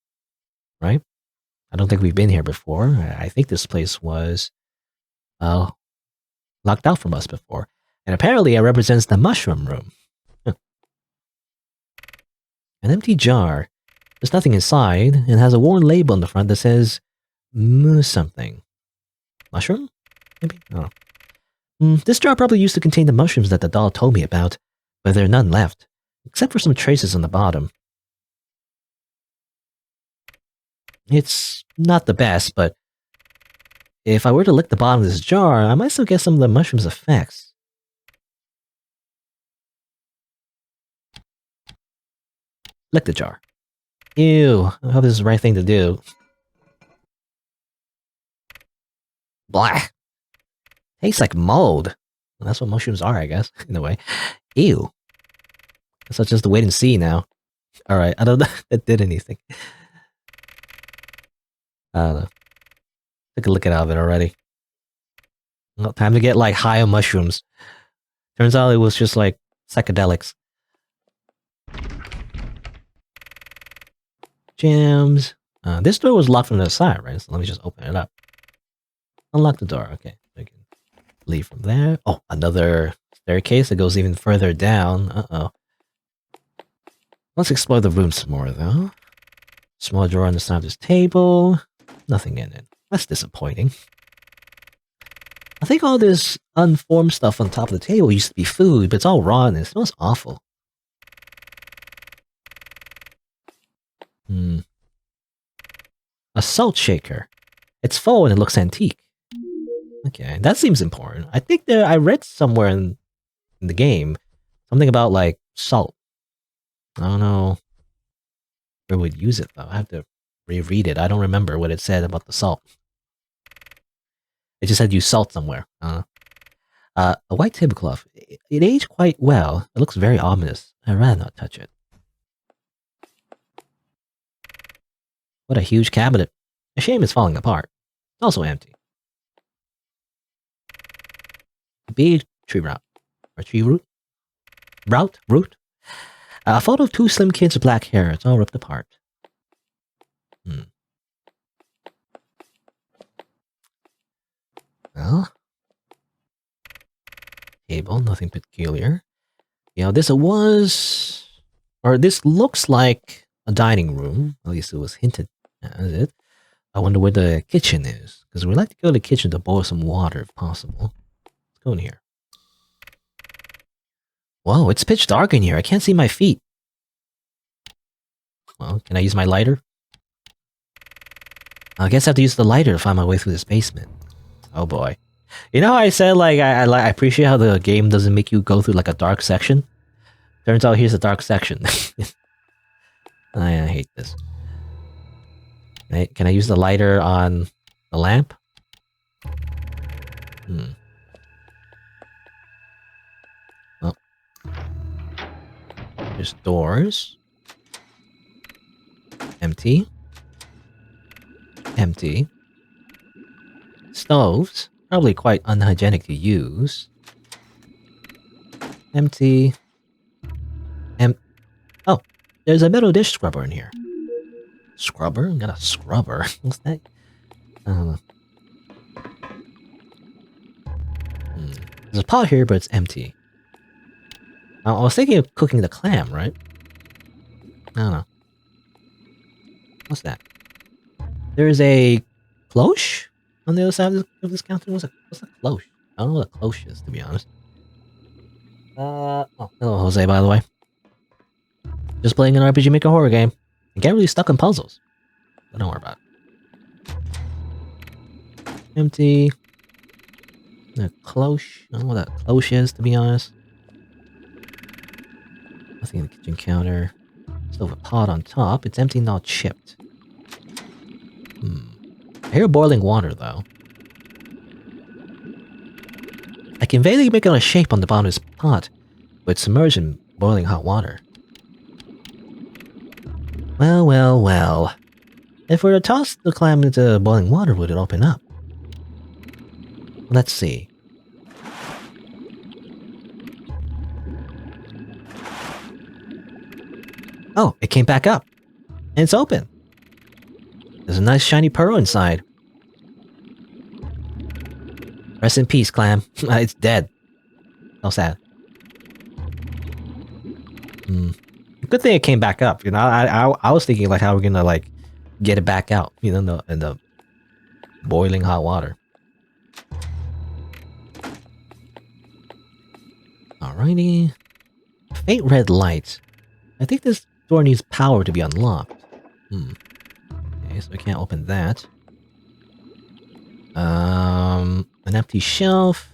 right? I don't think we've been here before. I think this place was locked out from us before. And apparently it represents the mushroom room. Huh. An empty jar. There's nothing inside and has a worn label on the front that says something. Mushroom? Maybe? Oh. This jar probably used to contain the mushrooms that the doll told me about, but there are none left, except for some traces on the bottom. It's not the best, but if I were to lick the bottom of this jar, I might still get some of the mushroom's effects. Lick the jar. Ew, I hope this is the right thing to do. Blah. Tastes like mold. Well, that's what mushrooms are, I guess, in a way. Ew. Guess I'll just wait and see now. Alright, I don't know if that did anything. I don't know. Took a look at it already. Well, time to get like high on mushrooms. Turns out it was just like psychedelics. Jams. This door was locked from the side, right? So let me just open it up. Unlock the door. Okay, we can leave from there. Oh, another staircase that goes even further down. Uh-oh. Let's explore the room some more, though. Small drawer on the side of this table. Nothing in it. That's disappointing. I think all this unformed stuff on top of the table used to be food, but it's all raw and it smells awful. A salt shaker. It's full and it looks antique. Okay, that seems important. I think I read somewhere in the game something about like salt. I don't know where we'd use it though. I have to reread it. I don't remember what it said about the salt. It just said use salt somewhere. A white tablecloth. It aged quite well. It looks very ominous. I'd rather not touch it. What a huge cabinet. A shame it's falling apart. It's also empty. Bee tree root. Or tree root? Root? A photo of 2 slim kids with black hair. It's all ripped apart. Well, table, nothing peculiar. You know, this looks like a dining room. At least it was hinted at it. I wonder where the kitchen is, because we'd like to go to the kitchen to boil some water if possible. Let's go in here. Whoa, it's pitch dark in here. I can't see my feet. Well, can I use my lighter? I guess I have to use the lighter to find my way through this basement. Oh boy. You know how I said like I appreciate how the game doesn't make you go through like a dark section? Turns out here's a dark section. I hate this. Can I use the lighter on the lamp? Oh. There's doors. Empty. Empty. Stoves. Probably quite unhygienic to use. Empty. Oh, there's a metal dish scrubber in here. Scrubber? Got a scrubber? What's that? I don't know. There's a pot here, but it's empty. I was thinking of cooking the clam, right? I don't know. What's that? There's a cloche on the other side of this counter. What's a cloche? I don't know what a cloche is, to be honest. Oh, hello, Jose, by the way. Just playing an RPGmaker horror game. I get really stuck on puzzles. But don't worry about it. Empty. A cloche. I don't know what that cloche is, to be honest. Nothing in the kitchen counter. Still have a pot on top. It's empty, not chipped. I hear boiling water, though. I can vaguely make out a shape on the bottom of this pot, but it's submerged in boiling hot water. Well, well, well. If we were to toss the clam into boiling water, would it open up? Let's see. Oh, it came back up. And it's open. There's a nice shiny pearl inside. Rest in peace, clam. It's dead. So sad. Good thing it came back up. You know, I was thinking like how we're gonna like get it back out. You know, in the boiling hot water. Alrighty. Faint red light. I think this door needs power to be unlocked. Okay, so we can't open that. An empty shelf.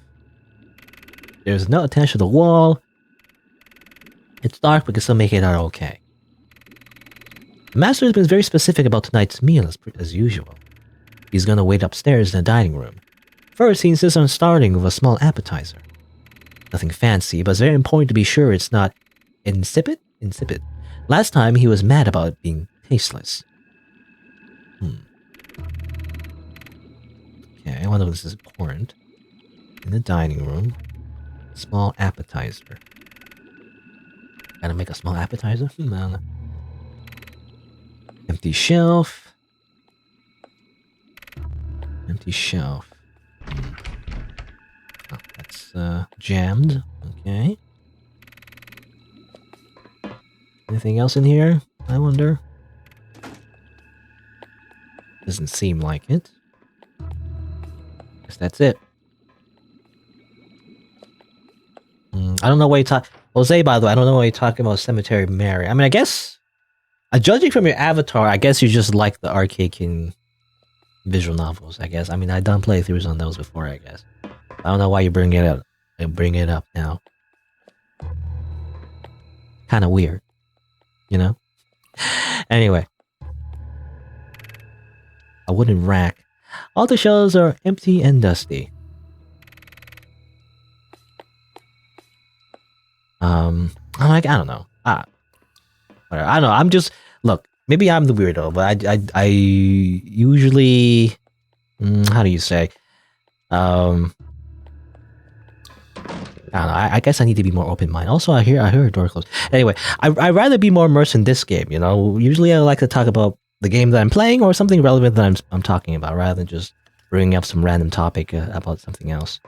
There's no attached to the wall. It's dark, but we can still make it out okay. The master has been very specific about tonight's meal as usual. He's gonna wait upstairs in the dining room. First, he insists on starting with a small appetizer. Nothing fancy, but it's very important to be sure it's not insipid? Insipid. Last time, he was mad about it being tasteless. Okay, I wonder if this is important. In the dining room, small appetizer. Gotta make a small appetizer? I don't know. Empty shelf. Empty shelf. Oh, that's jammed. Okay. Anything else in here? I wonder. Doesn't seem like it. Guess that's it. I don't know why you talk. Jose, by the way, I don't know why you're talking about Cemetery Mary. I mean, I guess, judging from your avatar, I guess you just like the arcade king visual novels. I guess. I mean, I've done playthroughs on those before. I guess. I don't know why you bring it up. Bring it up now. Kind of weird, you know. Anyway, a wooden rack. All the shelves are empty and dusty. I don't know. Whatever. I don't know. I'm just look. Maybe I'm the weirdo, but I usually, how do you say? I don't know. I guess I need to be more open-minded. Also, I hear a door close. Anyway, I'd rather be more immersed in this game. You know, usually I like to talk about the game that I'm playing or something relevant that I'm talking about, rather than just bringing up some random topic about something else.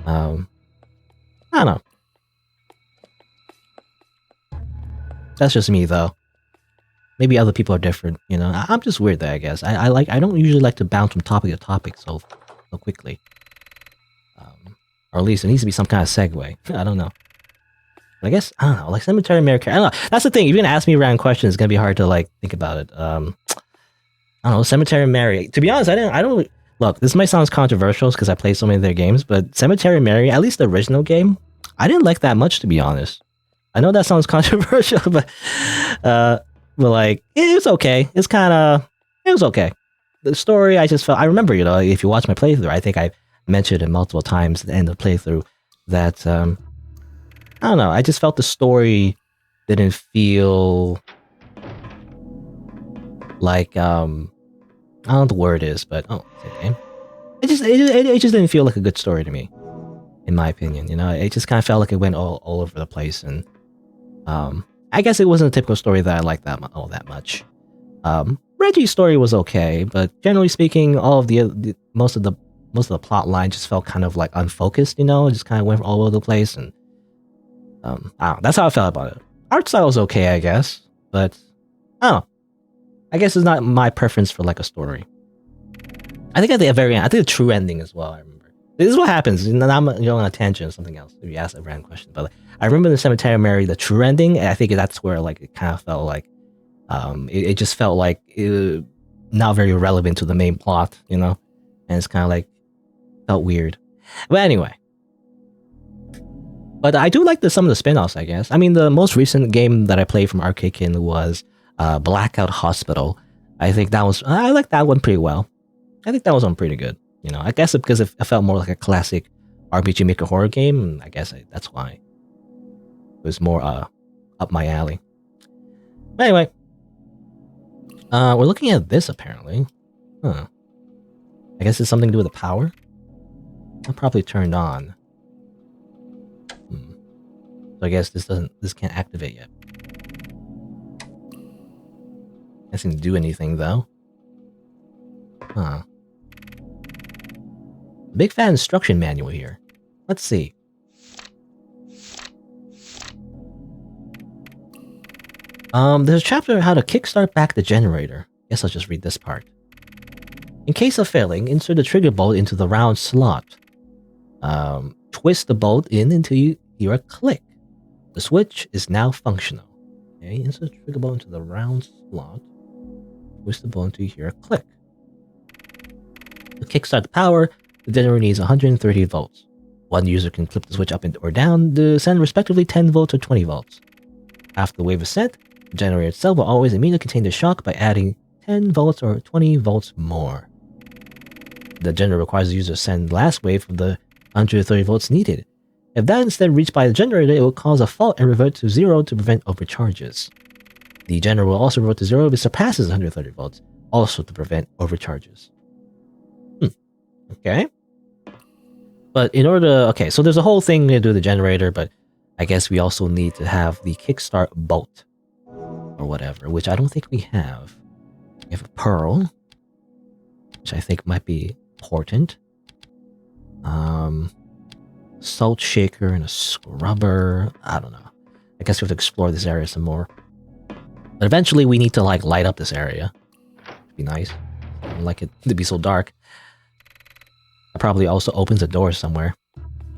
I don't know. That's just me, though. Maybe other people are different, you know. I'm just weird there, I guess. I don't usually like to bounce from topic to topic so quickly. Or at least it needs to be some kind of segue. I don't know. But I guess, I don't know, like Cemetery Mary. I don't know. That's the thing. If you're gonna ask me random questions, it's gonna be hard to like think about it. I don't know, Cemetery Mary. To be honest, I don't look, this might sound controversial because I play so many of their games, but Cemetery Mary, at least the original game, I didn't like that much, to be honest. I know that sounds controversial, but like, it was okay. It was okay. The story, I just felt, I remember, you know, if you watch my playthrough, I think I mentioned it multiple times at the end of the playthrough that, I don't know, I just felt the story didn't feel like, I don't know what the word is, but, okay. It just didn't feel like a good story to me, in my opinion, you know. It just kind of felt like it went all over the place, and I guess it wasn't a typical story that I liked all that much. Reggie's story was okay, but generally speaking, all of the most of the plot line just felt kind of like unfocused, you know. It just kind of went all over the place, and I don't know, that's how I felt about it. Art style was okay, I guess, but I don't know. I guess it's not my preference for like a story. I think at the very end, I think the true ending as well. I remember This is what happens. And I'm going on a tangent or something else. If you ask a random question, but like, I remember the Cemetery of Mary, the true ending, and I think that's where like it kind of felt like, it just felt like not very relevant to the main plot, you know, and it's kind of like felt weird. But anyway, but I do like some of the spin-offs, I guess. I mean, the most recent game that I played from Arcade was Blackout Hospital. I think I like that one pretty well. I think that was one pretty good. You know, I guess because it felt more like a classic RPGmaker horror game, and I guess that's why it was more up my alley. But anyway, we're looking at this apparently. Huh. I guess it's something to do with the power. I'm probably turned on. So I guess this can't activate yet. Doesn't do anything though. Huh. Big fat instruction manual here. Let's see. There's a chapter on how to kickstart back the generator. Guess I'll just read this part. In case of failing, insert the trigger bolt into the round slot. Twist the bolt in until you hear a click. The switch is now functional. Okay, insert the trigger bolt into the round slot. Twist the bolt until you hear a click. To kickstart the power, the generator needs 130 volts. One user can flip the switch up or down to send respectively 10 volts or 20 volts. After the wave is set, the generator itself will always immediately contain the shock by adding 10 volts or 20 volts more. The generator requires the user to send the last wave of the 130 volts needed. If that is instead reached by the generator, it will cause a fault and revert to 0 to prevent overcharges. The generator will also revert to 0 if it surpasses 130 volts, also to prevent overcharges. Okay. But in order to... Okay, so there's a whole thing to do with the generator, but I guess we also need to have the kickstart bolt. Or whatever, which I don't think we have. We have a pearl, which I think might be important. Salt shaker and a scrubber. I don't know. I guess we have to explore this area some more. But eventually we need to like light up this area. It'd be nice. I don't like it to be so dark. It probably also opens a door somewhere,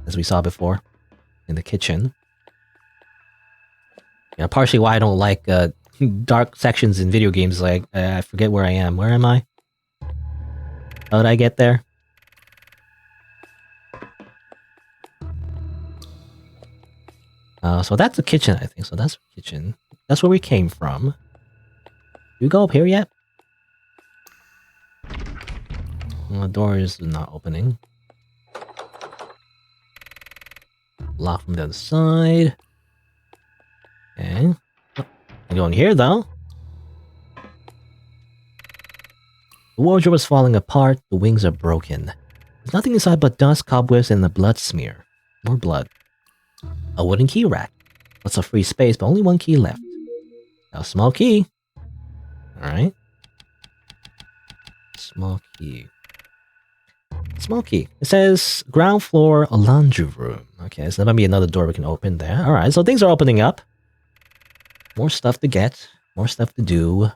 as we saw before, in the kitchen. Yeah, partially why I don't like dark sections in video games. Like, I forget where I am. Where am I? How did I get there? So that's the kitchen, I think. So that's the kitchen. That's where we came from. Did we go up here yet? Well, the door is not opening. Lock from the other side. Okay. I'm going here, though. The wardrobe is falling apart. The wings are broken. There's nothing inside but dust, cobwebs, and a blood smear. More blood. A wooden key rack. Lots of free space, but only one key left. A small key. Alright. Small key. Small key. It says ground floor laundry room. Okay, so there might be another door we can open there. Alright, so things are opening up. More stuff to get. More stuff to do.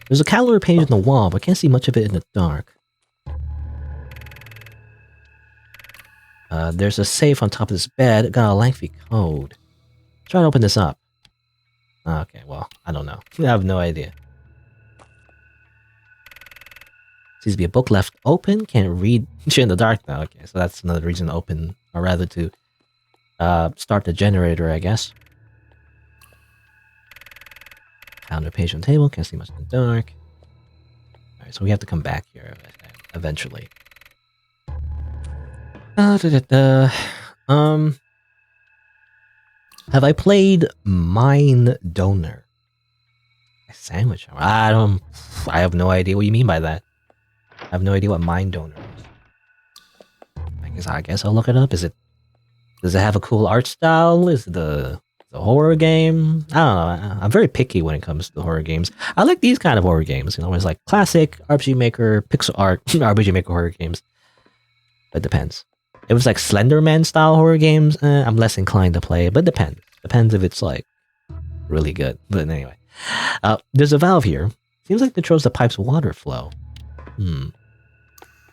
There's a calendar page on the wall, but I can't see much of it in the dark. There's a safe on top of this bed. It got a lengthy code. Try to open this up. Okay, well, I don't know. I have no idea. Seems to be a book left open. Can't read shit in the dark now. Okay, so that's another reason to open, or rather to start the generator, I guess. Found a page on the table. Can't see much in the dark. Alright, so we have to come back here eventually. Have I played Mind Donor? A sandwich? I have no idea what you mean by that. I have no idea what Mind Donor is. I guess I'll look it up. Does it have a cool art style? Is it the horror game? I don't know. I'm very picky when it comes to horror games. I like these kind of horror games. You know, it's like classic RPGmaker, pixel art, RPGmaker horror games. It depends. If it's like Slenderman style horror games, I'm less inclined to play, but depends. Depends if it's like really good. But anyway, there's a valve here. Seems like it controls the pipe's water flow.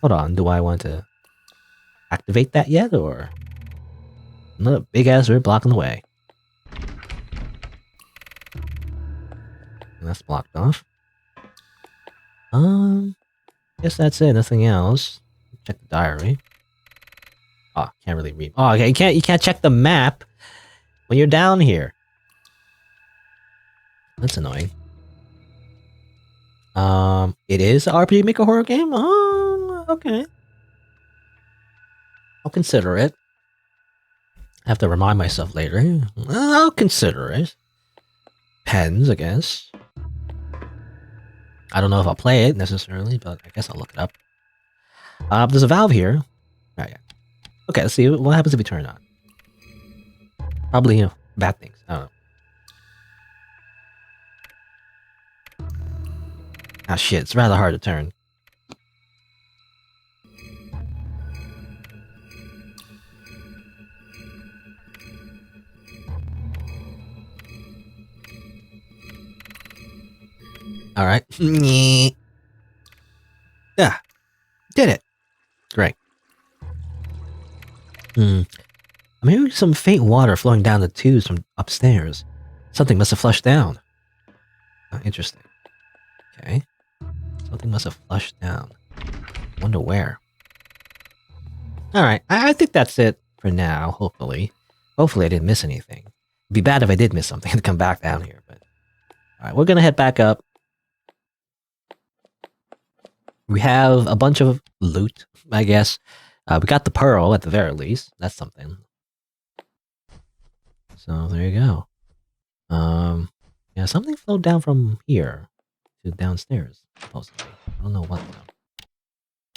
Hold on, do I want to activate that yet, or another big ass rib blocking the way? And that's blocked off. Guess that's it. Nothing else. Check the diary. Oh, can't really read. Oh, okay. You can't check the map when you're down here. That's annoying. It is an RPGmaker horror game. Oh, okay. I'll consider it. I have to remind myself later. I'll consider it. Pens, I guess. I don't know if I'll play it necessarily, but I guess I'll look it up. There's a valve here. Oh, yeah. Okay, let's see what happens if we turn it on. Probably, bad things. I don't know. Ah, shit, it's rather hard to turn. Alright. Yeah. Did it. Great. I'm hearing some faint water flowing down the tubes from upstairs. Something must have flushed down. Oh, interesting. Okay. Something must have flushed down. Wonder where. Alright, I think that's it for now, hopefully. Hopefully I didn't miss anything. It'd be bad if I did miss something to come back down here, but... Alright, we're gonna head back up. We have a bunch of loot, I guess. We got the pearl at the very least. That's something. So there you go. Yeah, something flowed down from here to downstairs, supposedly. I don't know what though.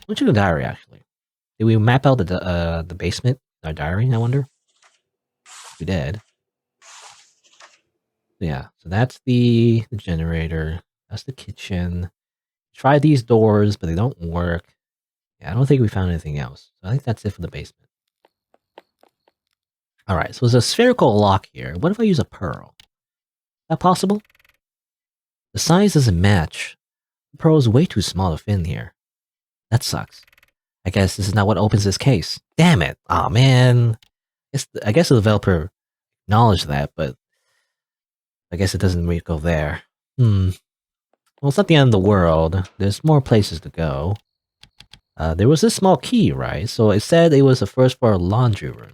Let's check the diary actually. Did we map out the basement? Our diary, I wonder? We did. Yeah, so that's the generator. That's the kitchen. Try these doors, but they don't work. Yeah, I don't think we found anything else. So I think that's it for the basement. Alright, so there's a spherical lock here. What if I use a pearl? Is that possible? The size doesn't match. The pearl is way too small to fit in here. That sucks. I guess this is not what opens this case. Damn it! Aw, man. I guess the developer acknowledged that, but I guess it doesn't really go there. Well, it's not the end of the world. There's more places to go. There was this small key, right? So it said it was the first floor laundry room.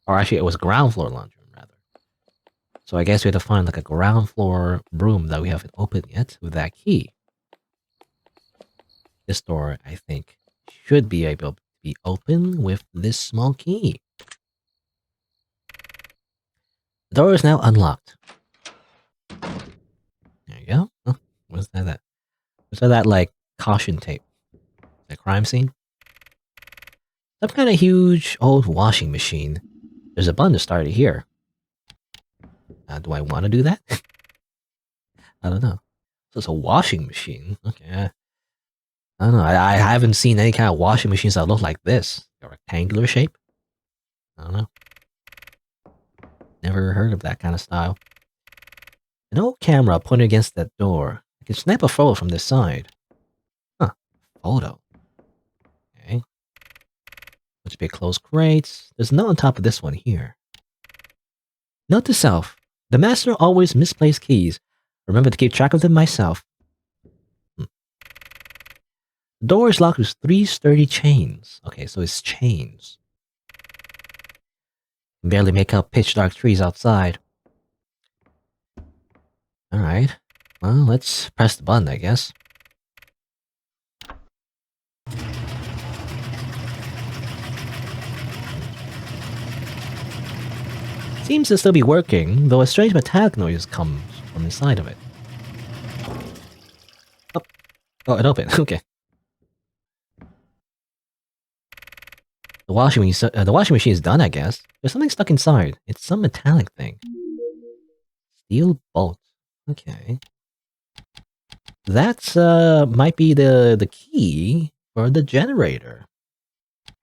Or actually, it was ground floor laundry room, rather. So I guess we have to find like a ground floor room that we haven't opened yet with that key. This door, I think, should be able to be open with this small key. The door is now unlocked. There you go. Oh, what's that? Was that like caution tape? The crime scene? Some kind of huge old washing machine. There's a button to start it here. Do I want to do that? I don't know. So it's a washing machine. Okay. I don't know. I haven't seen any kind of washing machines that look like this. A rectangular shape? I don't know. Never heard of that kind of style. An old camera pointed against that door. I can snap a photo from this side. Huh. Photo. Okay. Let's be closed crates. There's no on top of this one here. Note to self. The master always misplaces keys. Remember to keep track of them myself. The door is locked with 3 sturdy chains. Okay, so it's chains. Can barely make out pitch dark trees outside. Alright. Well, let's press the button, I guess. Seems to still be working, though a strange metallic noise comes from inside of it. Oh, it opened. Okay. The washing machine is done, I guess. There's something stuck inside. It's some metallic thing. Steel bolt. Okay. That's might be the key for the generator.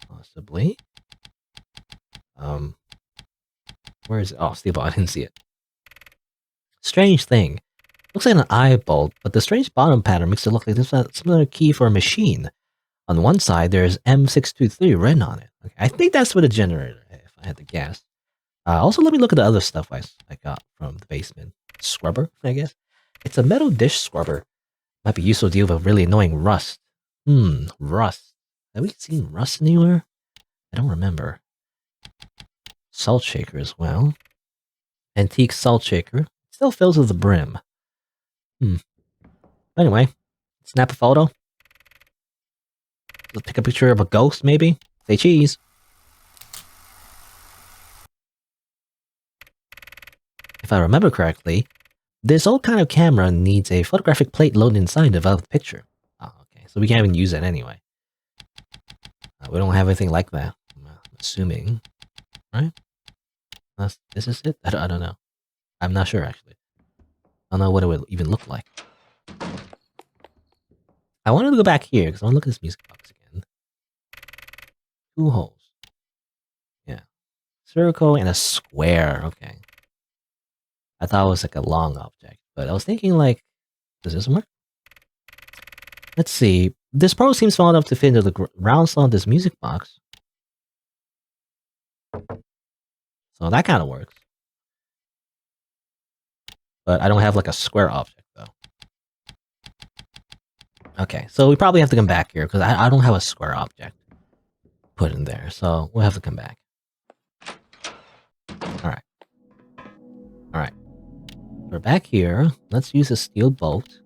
Possibly. Where is it? Oh, steel bolt. I didn't see it. Strange thing. Looks like an eye bolt, but the strange bottom pattern makes it look like there's some other key for a machine. On one side, there's M623 written on it. Okay, I think that's for the generator, if I had to guess. Also, let me look at the other stuff I got from the basement. Scrubber, I guess. It's a metal dish scrubber. Might be useful to deal with really annoying rust. Rust. Have we seen rust anywhere? I don't remember. Salt shaker as well. Antique salt shaker. Still fills to the brim. Anyway, snap a photo. Let's take a picture of a ghost, maybe. Say cheese. If I remember correctly, this old kind of camera needs a photographic plate loaded inside to develop the picture. Oh, okay. So we can't even use it anyway. We don't have anything like that. I'm assuming. Right? This is it? I don't know. I'm not sure, actually. I don't know what it would even look like. I wanted to go back here, because I want to look at this music box again. 2 holes. Yeah. Circle and a square. Okay. I thought it was like a long object, but I was thinking like, does this work? Let's see. This probably seems small enough to fit into the round slot of this music box. So that kind of works. But I don't have like a square object though. Okay, so we probably have to come back here because I don't have a square object put in there. So we'll have to come back. Alright. Alright. We're back here. Let's use a steel bolt.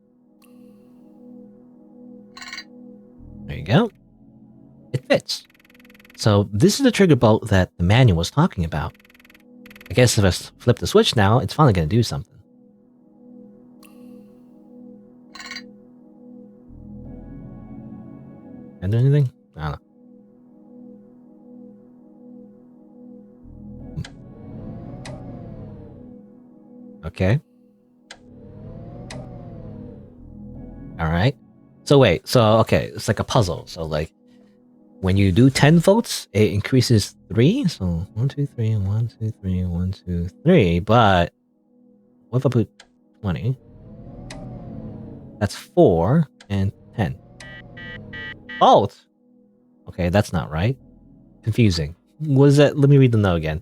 There you go. It fits. So this is the trigger bolt that the manual was talking about. I guess if I flip the switch now, it's finally going to do something. Can I do anything? I don't know. Okay. Alright. So wait, okay, it's like a puzzle. So like, when you do 10 votes, it increases 3. So 1, 2, 3, 1, 2, 3, 1, 2, 3. But what if I put 20? That's 4 and 10. Both? Okay, that's not right. Confusing. What is that? Let me read the note again.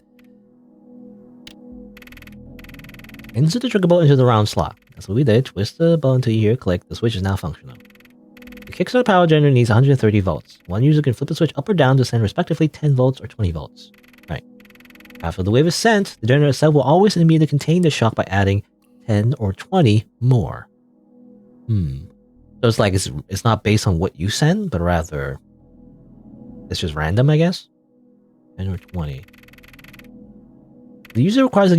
Insert the trigger bolt into the round slot. That's what we did. Twist the bolt until you hear a click. The switch is now functional. The Kickstarter power generator needs 130 volts. One user can flip the switch up or down to send respectively 10 volts or 20 volts. Right. After the wave is sent, the generator itself will always immediately contain the shock by adding 10 or 20 more. So it's like it's not based on what you send, but rather it's just random, I guess. 10 or 20. The user requires the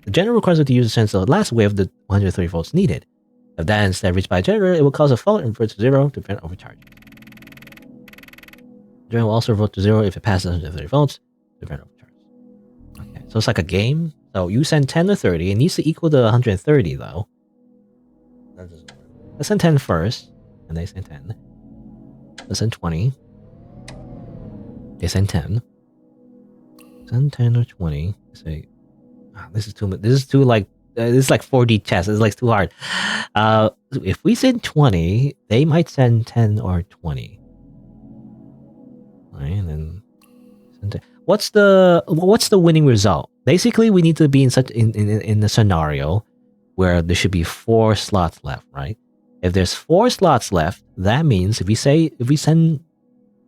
generator requires that the user sends the last wave of the 130 volts needed. If that is instead reached by a generator, it will cause a fault and revert to 0 to prevent overcharging. The generator will also revert to 0 if it passes 130 volts to prevent overcharging. Okay, so it's like a game. So you send 10 or 30. It needs to equal the 130 though. That doesn't work. Let's send 10 first, and they send 10. Let's send 20. They send 10. Send 10 or 20. Say, this is too much. This is like 4D chess. It's like too hard. If we send 20, they might send 10 or 20. Right, and then send 10. What's the winning result? Basically, we need to be in a scenario where there should be 4 slots left, right? If there's 4 slots left, that means if we send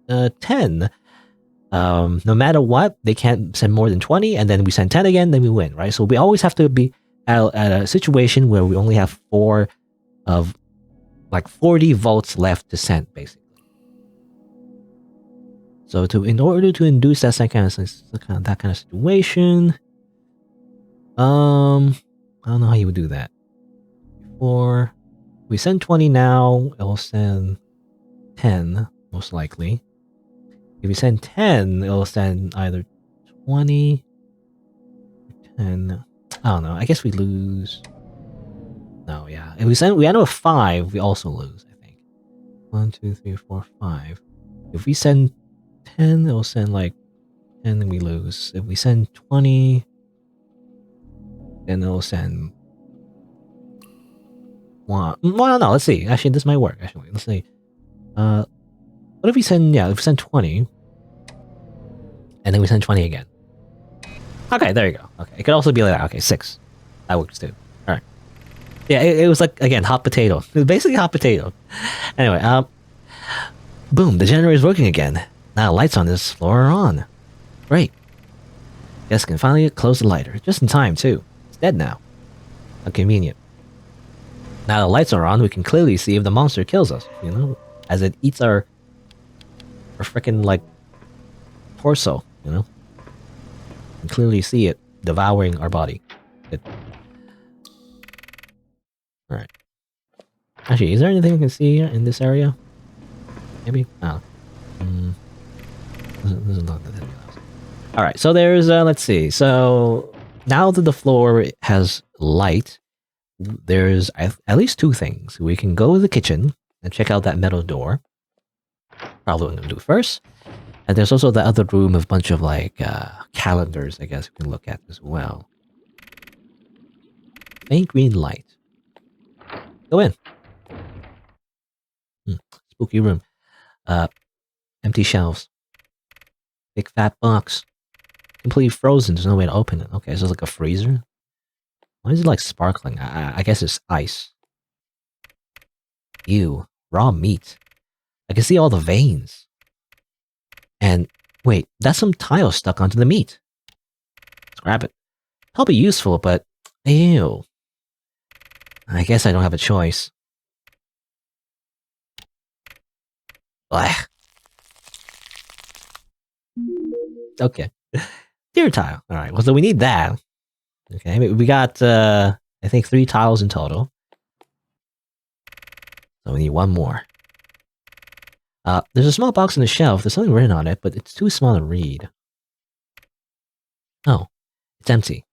10, no matter what, they can't send more than 20, and then we send 10 again, then we win, right? So we always have to be at a situation where we only have 4 of like 40 volts left to send, basically. So in order to induce that kind of situation, I don't know how you would do that. Before we send 20 now, it'll send 10 most likely. If we send 10, it'll send either 20 or 10. I don't know. I guess we lose. No, yeah. If we end with 5, we also lose, I think. 1, 2, 3, 4, 5. If we send 10, it'll send like 10 and we lose. If we send 20, then it'll send 1. Well, no, let's see. Actually, this might work. Actually, let's see. What if we send, if we send 20, and then we send 20 again? Okay, there you go. Okay, it could also be like that. Okay, 6. That works too. All right. Yeah, it was like, again, hot potato. It was basically hot potato. Anyway, boom, the generator's working again. Now the lights on this floor are on. Great. Guess can finally close the lighter. Just in time, too. It's dead now. How convenient. Now the lights are on, we can clearly see if the monster kills us, as it eats our frickin' like torso, You can clearly see it devouring our body. Good. Alright. Actually, is there anything we can see in this area? Maybe? Oh. Doesn't look like anything else. Alright, so there's, let's see. So, now that the floor has light, there's at least 2 things. We can go to the kitchen and check out that metal door. Probably what I'm going to do first. And there's also the other room with a bunch of, like, calendars, I guess, we can look at as well. Faint green light. Go in. Spooky room. Empty shelves. Big fat box. Completely frozen, there's no way to open it. Okay, so it's like a freezer? Why is it like sparkling? I guess it's ice. Ew. Raw meat. I can see all the veins. And, wait, that's some tile stuck onto the meat. Let's grab it. Probably useful, but, ew. I guess I don't have a choice. Blech. Okay. Deer tile. Alright, well, so we need that. Okay, we got, I think 3 tiles in total. So we need 1 more. There's a small box on the shelf. There's something written on it, but it's too small to read. Oh, it's empty.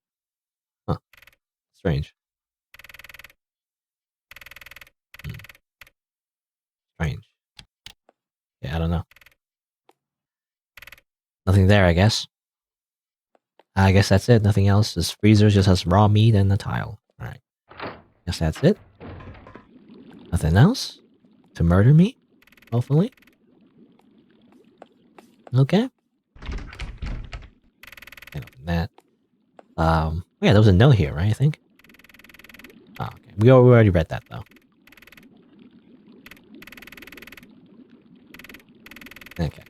Huh. Strange. Strange. Yeah, I don't know. Nothing there, I guess. I guess that's it. Nothing else. This freezer just has raw meat and a tile. Alright. Guess that's it. Nothing else? To murder me? Hopefully. Okay. And that. Yeah, there was a note here, right? I think. Oh, okay. We already read that though. Okay.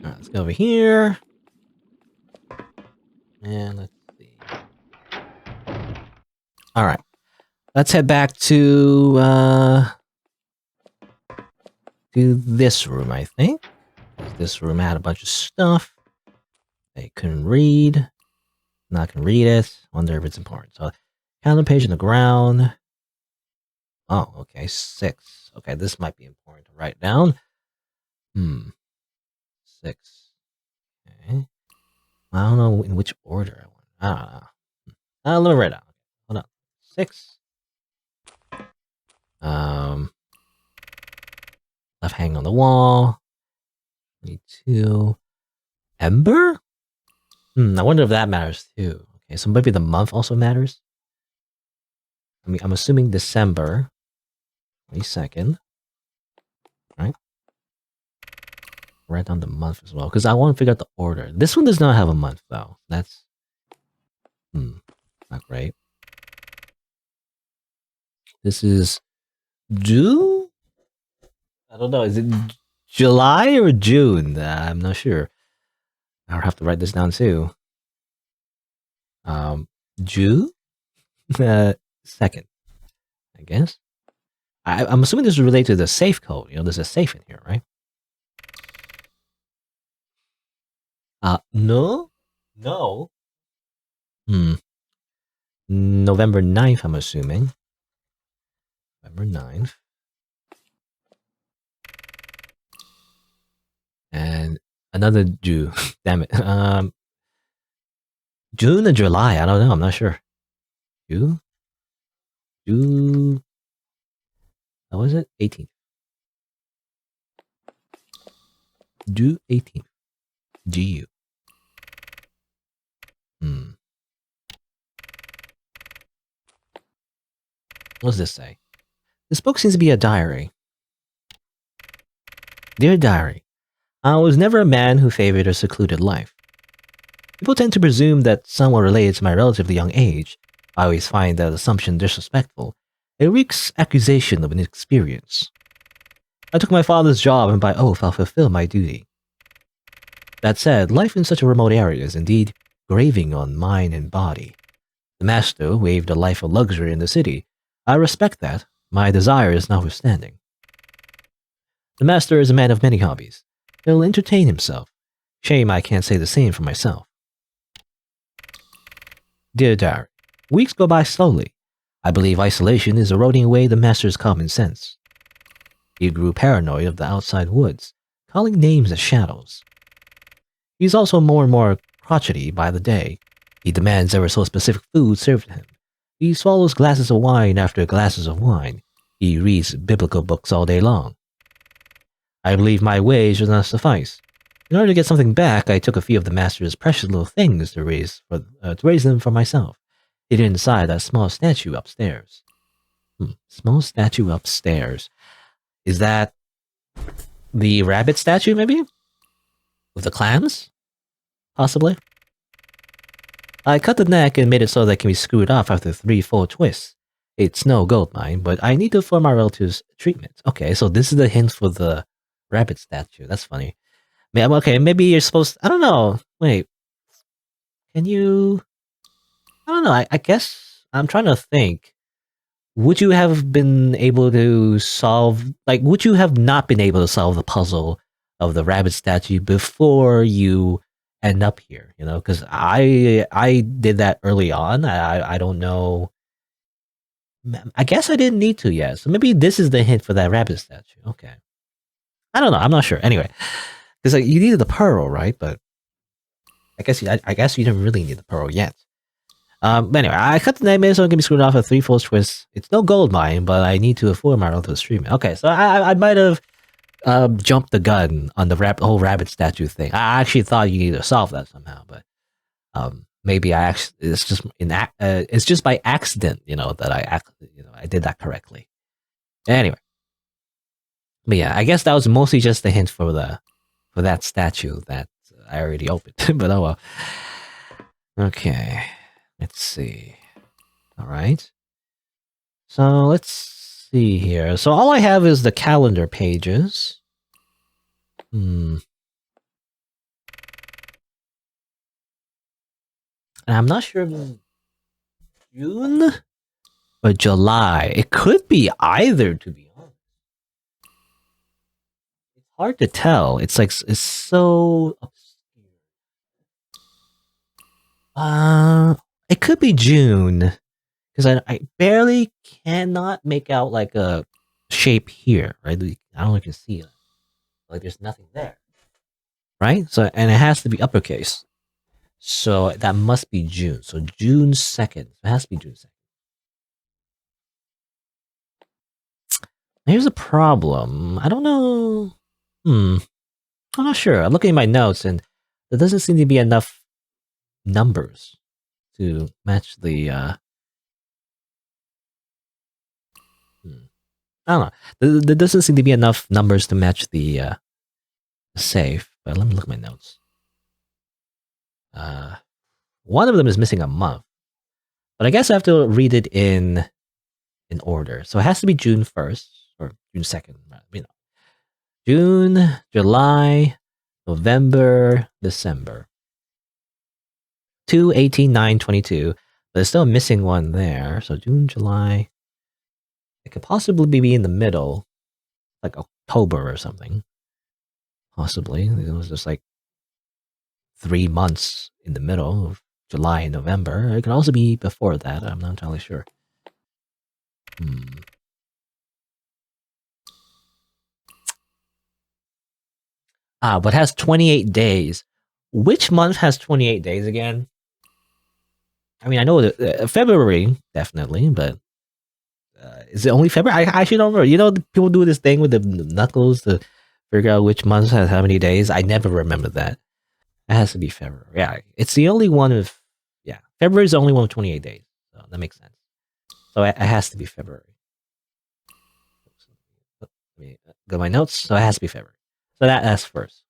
Alright, let's go over here. And let's see. Alright. Let's head back to this room, I think. This room had a bunch of stuff. They couldn't read. Not gonna read it. Wonder if it's important. So, calendar page on the ground. Oh, okay, 6. Okay, this might be important to write down. 6. Okay. I don't know in which order I want. I don't know. Let me write it down. Hold on. 6. Left hang on the wall. 22. Ember? I wonder if that matters too. Okay, so maybe the month also matters. I mean, I'm assuming December 22nd. Right? Write down the month as well, because I want to figure out the order. This one does not have a month though. That's not great. This is June? I don't know. Is it July or June? I'm not sure. I'll have to write this down too. June? 2nd, I guess. I'm assuming this is related to the safe code. There's a safe in here, right? No? No? November 9th, I'm assuming. November 9th. And another June. Damn it. June or July? I don't know. I'm not sure. June? How was it? 18th. June 18th. GU. What does this say? This book seems to be a diary. Dear Diary, I was never a man who favored a secluded life. People tend to presume that someone related to my relatively young age. I always find that assumption disrespectful. It reeks accusation of inexperience. I took my father's job and by oath I'll fulfill my duty. That said, life in such a remote area is indeed graving on mind and body. The master waved a life of luxury in the city. I respect that, my desires notwithstanding. The master is a man of many hobbies. He'll entertain himself. Shame I can't say the same for myself. Dear Diary, weeks go by slowly. I believe isolation is eroding away the master's common sense. He grew paranoid of the outside woods, calling names as shadows. He's also more and more crotchety by the day. He demands ever so specific food served to him. He swallows glasses of wine after glasses of wine. He reads biblical books all day long. I believe my wage does not suffice. In order to get something back, I took a few of the master's precious little things to raise them for myself. Hidden inside that small statue upstairs. Small statue upstairs. Is that the rabbit statue, maybe? With the clams? Possibly. I cut the neck and made it so that it can be screwed off after 3 full twists. It's no gold mine, but I need to for my relative's treatment. Okay, so this is the hint for the rabbit statue. That's funny. Okay, maybe you're supposed to, I don't know. Wait. Can you... I don't know. I guess I'm trying to think. Would you have been able to solve... Like, would you have not been able to solve the puzzle of the rabbit statue before you end up here? You know, because I did that early on. I don't know. I guess I didn't need to yet. So maybe this is the hint for that rabbit statue. Okay. I don't know. I'm not sure. Anyway. Because like, you needed the pearl, right? But I guess you didn't really need the pearl yet. But anyway, I cut the nightmare so it can be screwed off at 3 full twists. It's no gold mine, but I need to afford my relative's treatment. Okay, so I might have jumped the gun on the whole rabbit statue thing. I actually thought you needed to solve that somehow, but maybe it's just by accident, you know, that I did that correctly. Anyway, but yeah, I guess that was mostly just a hint for that statue that I already opened. But oh well. Okay, let's see. All right. So let's see here. So all I have is the calendar pages. And I'm not sure if it's June or July. It could be either, to be honest. It's hard to tell. It's like, it's so obscure. It could be June. Because I barely cannot make out like a shape here, right? I don't know if you can see it. Like there's nothing there. Right? So, and it has to be uppercase. So that must be June. So June 2nd. It has to be June 2nd. Here's a problem. I don't know. I'm not sure. I'm looking at my notes and there doesn't seem to be enough numbers to match the I don't know. There doesn't seem to be enough numbers to match the safe. But let me look at my notes. One of them is missing a month. But I guess I have to read it in order. So it has to be June 1st or June 2nd. You know. June, July, November, December. 2, 18, 9, 22. But there's still a missing one there. So June, July. It could possibly be in the middle. Like October or something. Possibly. It was just like 3 months in the middle of July and November. It could also be before that. I'm not entirely sure. But it has 28 days. Which month has 28 days again? I mean, I know that February, definitely, but is it only February? I actually don't remember. You know, people do this thing with the knuckles to figure out which month has how many days. I never remember that. It has to be February. Yeah, it's the only one of... Yeah, February is the only one with 28 days. So that makes sense. So it has to be February. Got my notes, so it has to be February. So that's first.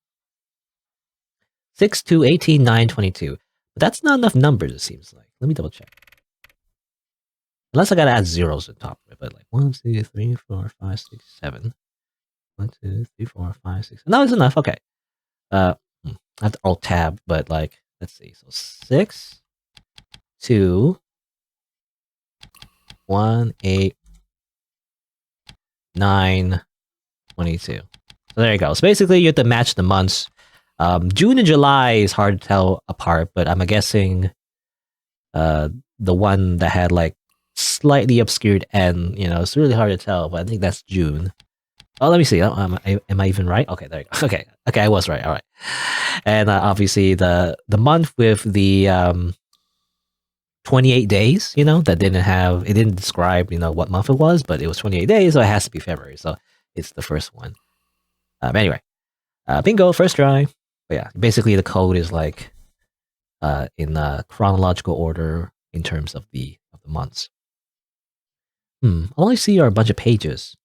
6, 2, 18, 9, 22. But that's not enough numbers, it seems like. Let me double check. Unless I gotta add zeros on top of it, but like 1, 2, 3, 4, 5, 6, 7. 1, 2, 3, 4, 5, 6. No, it's enough. Okay. I have to alt tab, but like, let's see. So 6, 2, 1, 8, 9, 22. So there you go. So basically, you have to match the months. June and July is hard to tell apart, but I'm guessing the one that had like slightly obscured N, it's really hard to tell, but I think that's June. Oh, let me see. Am I even right? Okay, there you go. Okay, I was right. All right. And obviously the month with the 28 days, that didn't describe, what month it was, but it was 28 days, so it has to be February. So it's the first one. Anyway, bingo, first try. But yeah, basically the code is like in chronological order in terms of the months. All I see are a bunch of pages.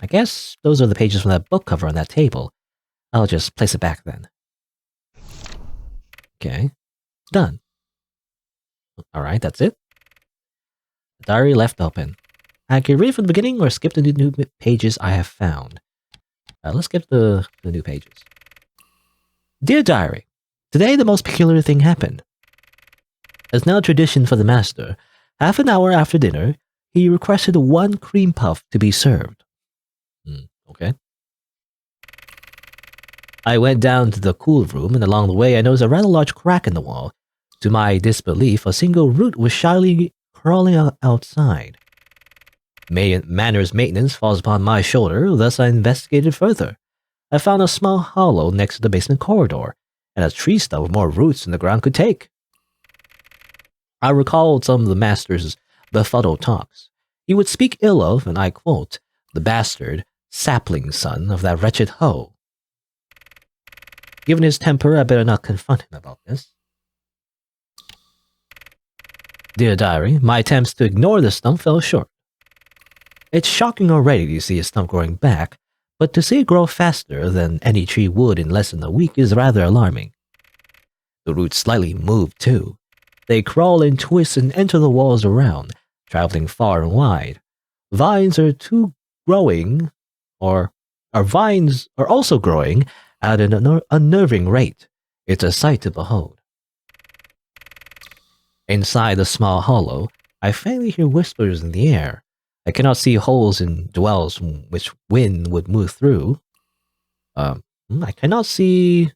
I guess those are the pages from that book cover on that table. I'll just place it back then. Okay, done. Alright, that's it. The diary left open. I can read from the beginning or skip the new pages I have found. Let's skip the new pages. Dear Diary, today the most peculiar thing happened. As now tradition for the master, half an hour after dinner, he requested 1 cream puff to be served. Okay. I went down to the cool room, and along the way I noticed a rather large crack in the wall. To my disbelief, a single root was shyly crawling outside. Manor's maintenance falls upon my shoulder, thus I investigated further. I found a small hollow next to the basement corridor, and a tree stump with more roots than the ground could take. I recalled some of the master's befuddled talks. He would speak ill of, and I quote, the bastard, sapling son of that wretched hoe. Given his temper, I better not confront him about this. Dear Diary, my attempts to ignore the stump fell short. It's shocking already to see a stump growing back, but to see it grow faster than any tree would in less than a week is rather alarming. The roots slightly move too. They crawl and twist and enter the walls around, traveling far and wide. Vines are also growing at an unnerving rate. It's a sight to behold. Inside the small hollow, I faintly hear whispers in the air. I cannot see holes in dwells from which wind would move through. I cannot see...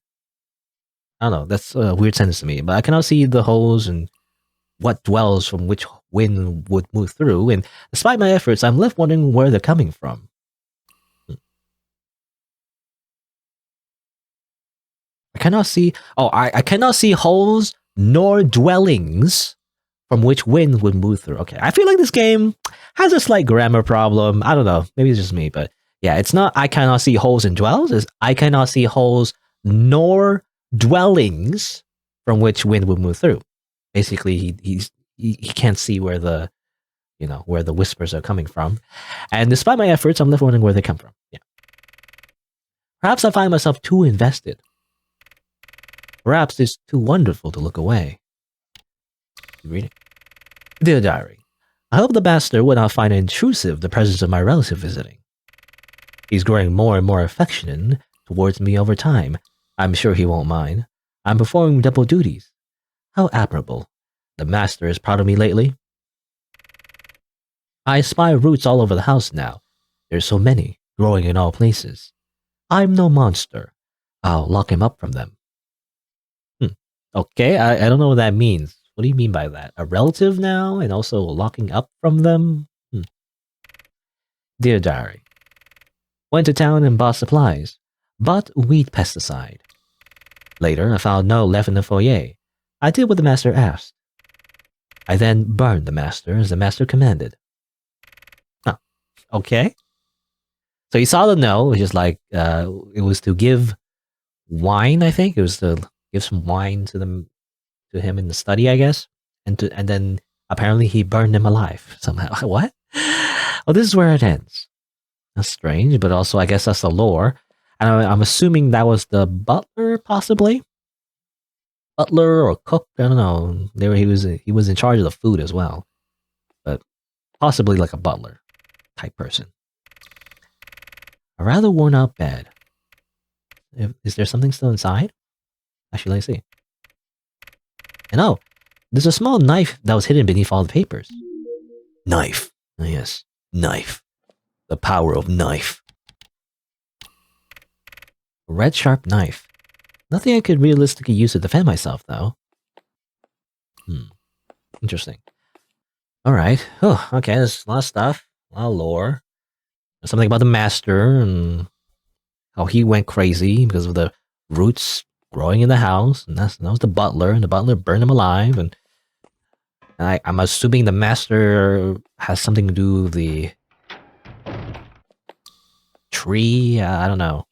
I don't know, that's a weird sentence to me, but I cannot see the holes and what dwells from which wind would move through, and despite my efforts, I'm left wondering where they're coming from. I cannot see... I cannot see holes nor dwellings from which wind would move through. Okay, I feel like this game has a slight grammar problem. I don't know, maybe it's just me, but yeah, it's not I cannot see holes in dwells, it's I cannot see holes nor dwellings from which wind would move through. Basically, he can't see where the where the whispers are coming from, and despite my efforts, I'm left wondering where they come from. Yeah, perhaps I find myself too invested. Perhaps it's too wonderful to look away. Keep reading. Dear Diary, I hope the bastard would not find intrusive the presence of my relative visiting. He's growing more and more affectionate towards me over time. I'm sure he won't mind. I'm performing double duties. How admirable. The master is proud of me lately. I spy roots all over the house now. There's so many, growing in all places. I'm no monster. I'll lock him up from them. Okay, I don't know what that means. What do you mean by that? A relative now, and also locking up from them? Dear Diary, went to town and bought supplies. Bought weed pesticide. Later, I found no left in the foyer. I did what the master asked. I then burned the master as the master commanded. Huh. Okay. So he saw the no, which is like, it was to give wine, I think. It was to give some wine to him in the study, I guess. And then apparently he burned him alive somehow. What? Oh, this is where it ends. That's strange, but also I guess that's the lore. And I'm assuming that was the butler, possibly? Butler or cook, I don't know. He was in charge of the food as well. But possibly like a butler type person. A rather worn out bed. Is there something still inside? Actually, let's see. And oh, there's a small knife that was hidden beneath all the papers. Knife. Oh, yes, knife. The power of knife. A red sharp knife. Nothing I could realistically use to defend myself, though. Interesting. Alright. Oh, okay, there's a lot of stuff. A lot of lore. There's something about the master and how he went crazy because of the roots growing in the house. And that was the butler, and the butler burned him alive. And I'm assuming the master has something to do with the tree. I don't know.